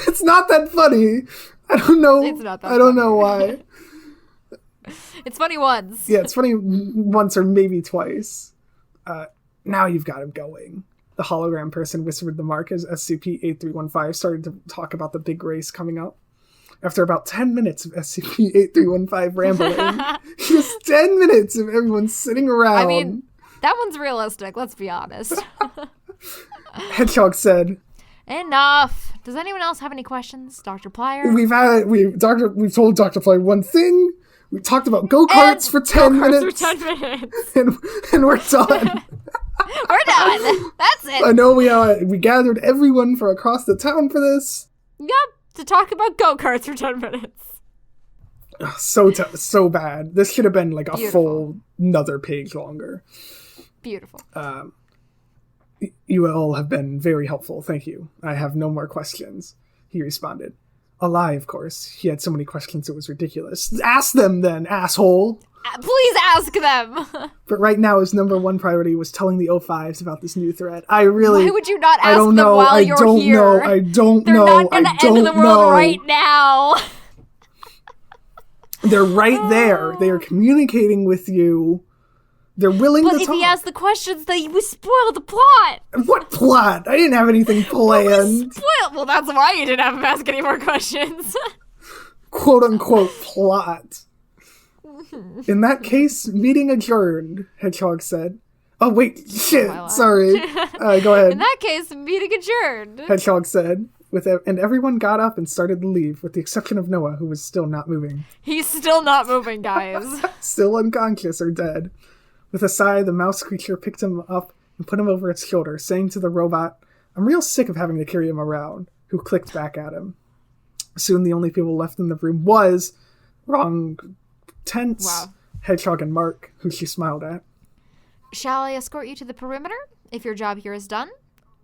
It's not that funny. I don't know. It's not that I don't funny. know why. It's funny once. Yeah, it's funny once or maybe twice. Now you've got him going. The hologram person whispered to Mark as SCP-8315 started to talk about the big race coming up. After about 10 minutes of SCP-8315 rambling, just 10 minutes of everyone sitting around. I mean, that one's realistic, let's be honest. Hedgehog said, enough. Does anyone else have any questions? Dr. Plyer? We've told Dr. Plyer one thing. We talked about go-karts for 10 minutes. And we're done. We're done. That's it. I know we gathered everyone from across the town for this. Yep, to talk about go-karts for 10 minutes. So bad. This should have been like a Beautiful. full another page longer. Beautiful. You all have been very helpful. Thank you. I have no more questions. He responded. A lie, of course. He had so many questions it was ridiculous. Ask them then, asshole! Please ask them! But right now his number one priority was telling the O5s about this new threat. Why would you not ask them know. while you're here? I don't They're know. They're not gonna end the world right now. They're right there. They are communicating with you. They're willing to talk. But if he asks the questions, then you spoil the plot. What plot? I didn't have anything planned. Well, that's why you didn't have him ask any more questions. Quote unquote plot. In that case, meeting adjourned, Hedgehog said. Oh, wait, shit, sorry. Go ahead. In that case, meeting adjourned, Hedgehog said. And everyone got up and started to leave, with the exception of Noah, who was still not moving. He's still not moving, guys. Still unconscious or dead. With a sigh, the mouse creature picked him up and put him over its shoulder, saying to the robot, I'm real sick of having to carry him around, who clicked back at him. Soon the only people left in the room was, tense, Hedgehog and Mark, who she smiled at. Shall I escort you to the perimeter, if your job here is done?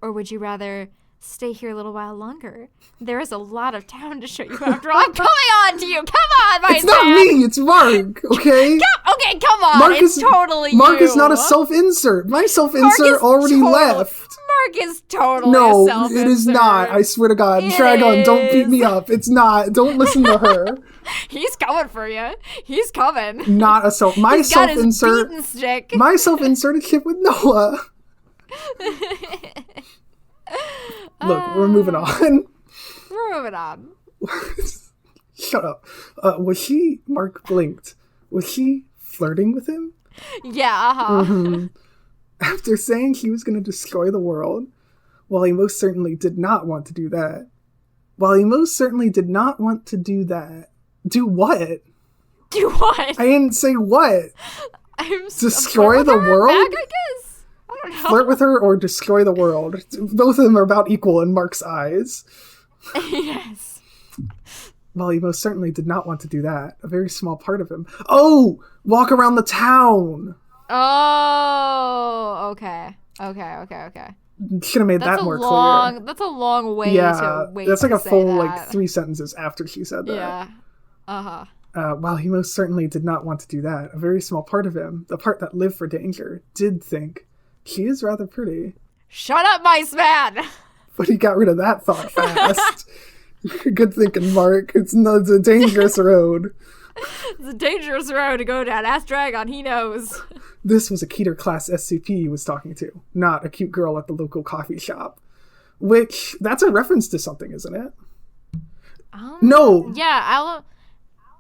Or would you rather stay here a little while longer? There is a lot of town to show you after all. I'm coming on to you! Come on, my It's not me, it's Mark, okay? Okay, come on, it's totally Mark you. is not a self-insert. My self-insert already left. Mark is totally a self-insert. No, it is not. I swear to God. Dragon, don't beat me up. It's not. Don't listen to her. He's coming for you. He's coming. Not a self. My He's got self-insert. his beaten stick. My self-inserted ship with Noah. Look, we're moving on. We're moving on. Shut up. Was she? Mark blinked. Was she flirting with him? Yeah. Mm-hmm. After saying he was going to destroy the world, while he most certainly did not want to do that. Do what? Do what? I didn't say what. Destroy the world? Back, I guess. I don't know. Flirt with her or destroy the world. Both of them are about equal in Mark's eyes. Yes. Well, he most certainly did not want to do that. A very small part of him. Oh! Walk around the town! Oh, okay. Should have made that more clear. That's a long way to wait. That's like a full that. 3 sentences after she said that. Yeah. While he most certainly did not want to do that, a very small part of him, the part that lived for danger, did think, she is rather pretty. Shut up, Miceman! But he got rid of that thought fast. Good thinking, Mark. It's a dangerous road. It's a dangerous road to go down. Ask Dragon, he knows. This was a Keter-class SCP he was talking to, not a cute girl at the local coffee shop. Which, that's a reference to something, isn't it? No. Yeah,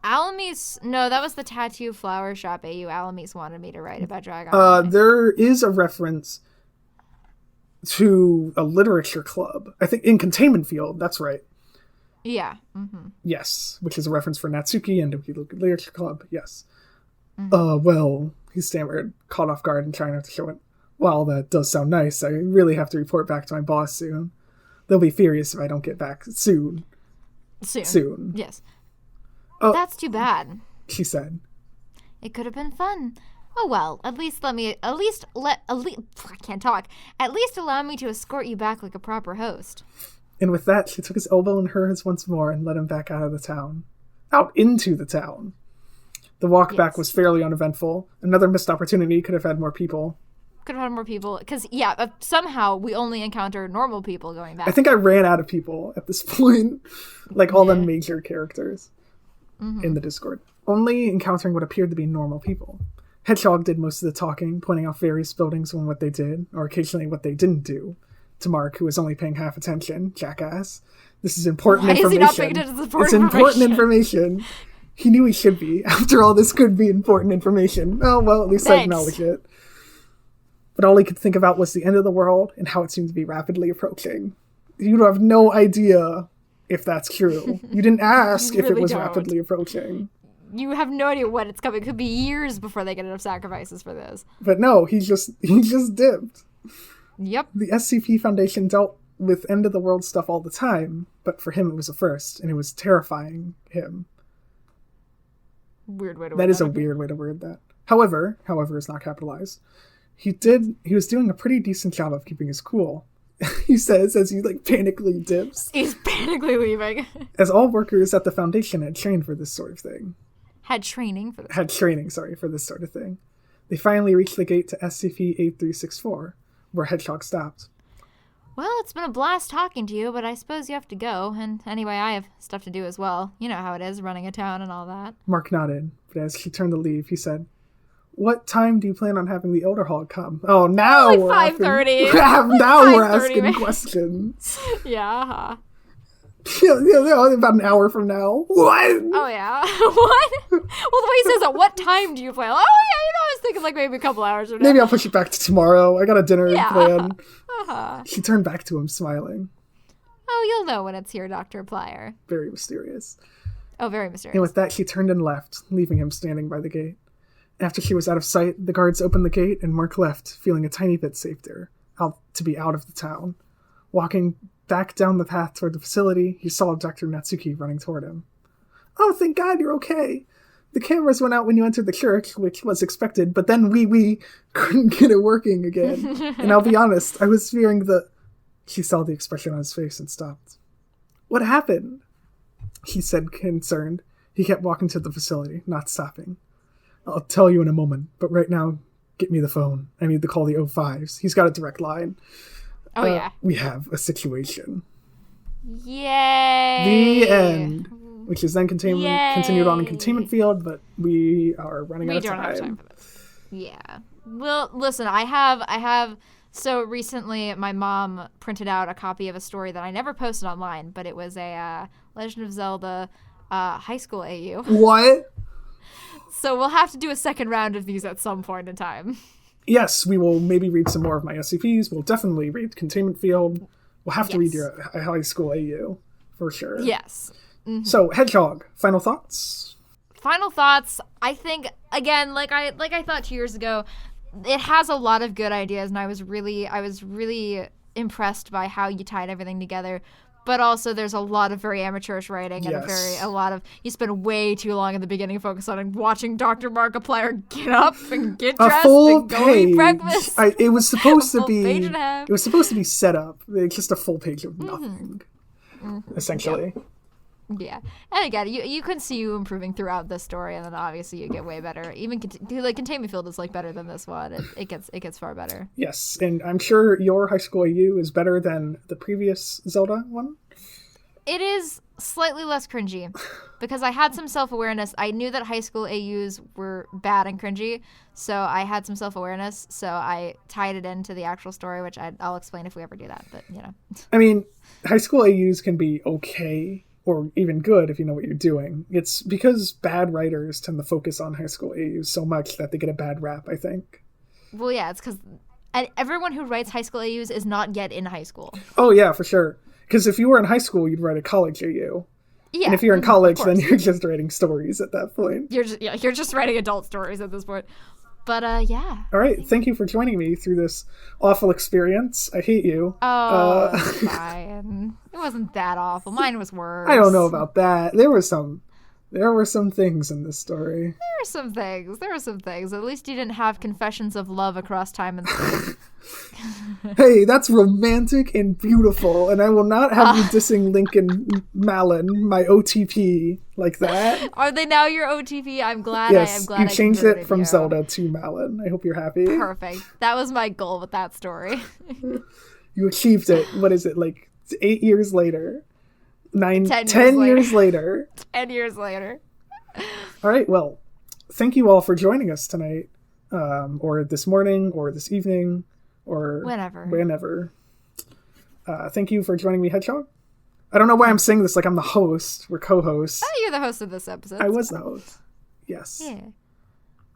Alamis, no, that was the Tattoo Flower Shop AU. Alamis wanted me to write about Dragon. There is a reference to a literature club. I think in Containment Field, that's right. Yeah. Mm-hmm. Yes, which is a reference for Natsuki and the literature club, yes. Mm-hmm. Well, he stammered, caught off guard and trying not to show it. Well, that does sound nice. I really have to report back to my boss soon. They'll be furious if I don't get back soon. Soon. Yes. Oh, that's too bad, she said. It could have been fun. Oh well, at least allow me to escort you back like a proper host. And with that, she took his elbow in hers once more and led him back out of the town. Out into the town. The walk back was fairly uneventful. Another missed opportunity. Could have had more people. Because, somehow we only encounter normal people going back. I think I ran out of people at this point. Like all the major characters in the Discord. Only encountering what appeared to be normal people. Hedgehog did most of the talking, pointing out various buildings and what they did, or occasionally what they didn't do. To Mark, who was only paying half attention. Jackass. This is important information. Is he not paying attention to It's important information. He knew he should be. After all, this could be important information. Oh, well, at least I acknowledge it. But all he could think about was the end of the world and how it seemed to be rapidly approaching. You have no idea if that's true. You didn't ask if it was rapidly approaching. You have no idea when it's coming. It could be years before they get enough sacrifices for this. But no, he just dipped. Yep. The SCP Foundation dealt with end of the world stuff all the time, but for him it was a first, and it was terrifying him. Weird way to word that. That is a okay. weird way to word that. However is not capitalized. He was doing a pretty decent job of keeping his cool. He says as he panically dips. He's panically leaving. As all workers at the Foundation had trained for this sort of thing. Had training for this sort of thing. They finally reached the gate to SCP-8364, where Hedgehog stopped. Well, it's been a blast talking to you, but I suppose you have to go. And anyway, I have stuff to do as well. You know how it is, running a town and all that. Mark nodded, but as she turned to leave, he said, "What time do you plan on having the Elderhog come?" Oh, now like we're 5:30. Now we're asking questions. Yeah. Yeah, about an hour from now. What? Oh, yeah. What? Well, the way he says that, what time do you plan? Oh, yeah, I was thinking maybe a couple hours from now. Maybe I'll push it back to tomorrow. I got a dinner plan. Uh-huh. She turned back to him, smiling. Oh, you'll know when it's here, Dr. Plyer. Very mysterious. Oh, very mysterious. And with that, she turned and left, leaving him standing by the gate. After she was out of sight, the guards opened the gate, and Mark left, feeling a tiny bit safer, to be out of the town. Walking back down the path toward the facility, he saw Dr. Natsuki running toward him. "Oh, thank God you're okay. The cameras went out when you entered the church, which was expected, but then we couldn't get it working again. And I'll be honest, I was fearing the..." She saw the expression on his face and stopped. "What happened?" he said, concerned. He kept walking to the facility, not stopping. "I'll tell you in a moment, but right now, get me the phone. I need to call the O5s. He's got a direct line." Oh, yeah. "We have a situation." Yay! The end. Which is then continued on in Containment Field, but we are running out of time. We don't have time for this. Yeah. Well, listen, I have... So recently, my mom printed out a copy of a story that I never posted online, but it was a Legend of Zelda high school AU. What? So we'll have to do a second round of these at some point in time. Yes, we will maybe read some more of my SCPs. We'll definitely read Containment Field. We'll have to read your high school AU, for sure. Yes. Mm-hmm. So, Hedgehog, final thoughts? Final thoughts, I think, again, like I thought 2 years ago, it has a lot of good ideas, and I was really impressed by how you tied everything together. But also, there's a lot of very amateurish writing and you spend way too long at the beginning focused on watching Dr. Markiplier get up and get dressed and go eat breakfast. It was supposed to be. It was supposed to be set up. It's just a full page of nothing, essentially. Yeah, and again, you can see you improving throughout the story, and then obviously you get way better. Even Containment Field is better than this one. It gets far better. Yes, and I'm sure your high school AU is better than the previous Zelda one. It is slightly less cringy because I had some self-awareness. I knew that high school AUs were bad and cringy, so I had some self-awareness. So I tied it into the actual story, which I'll explain if we ever do that. But I mean, high school AUs can be okay. or even good if you know what you're doing. It's because bad writers tend to focus on high school AUs so much that they get a bad rap, I think. Well, yeah, it's because everyone who writes high school AUs is not yet in high school. Oh, yeah, for sure. Because if you were in high school, you'd write a college AU. Yeah. And if you're in college, then you're just writing stories at that point. You're just writing adult stories at this point. But, yeah. All right. Thank you for joining me through this awful experience. I hate you. Oh, fine. It wasn't that awful. Mine was worse. I don't know about that. There were some things in this story. There were some things. At least you didn't have confessions of love across time and space. Hey, that's romantic and beautiful, and I will not have you dissing Lincoln Malin, my OTP, like that. Are they now your OTP? I'm glad. Yes, I'm glad you changed it from you. Zelda to Malin. I hope you're happy. Perfect. That was my goal with that story. You achieved it. What is it, like 8 years later? 10 years later. 10 years later. All right, well, thank you all for joining us tonight, or this morning, or this evening, or whenever. Thank you for joining me, Hedgehog. I don't know why I'm saying this like I'm the host. We're co-hosts. Oh, you're the host of this episode. I was the host. Yes. Yeah.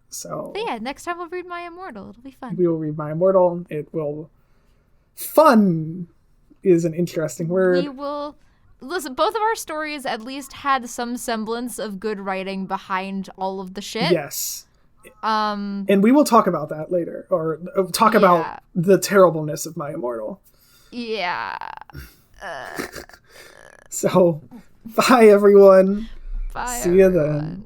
So. But yeah, next time we'll read My Immortal. It'll be fun. We will read My Immortal. It will... Fun is an interesting word. We will... Listen, both of our stories at least had some semblance of good writing behind all of the shit. Yes. And we will talk about that later, or talk about the terribleness of My Immortal. Yeah. So, bye everyone. Bye. See you then.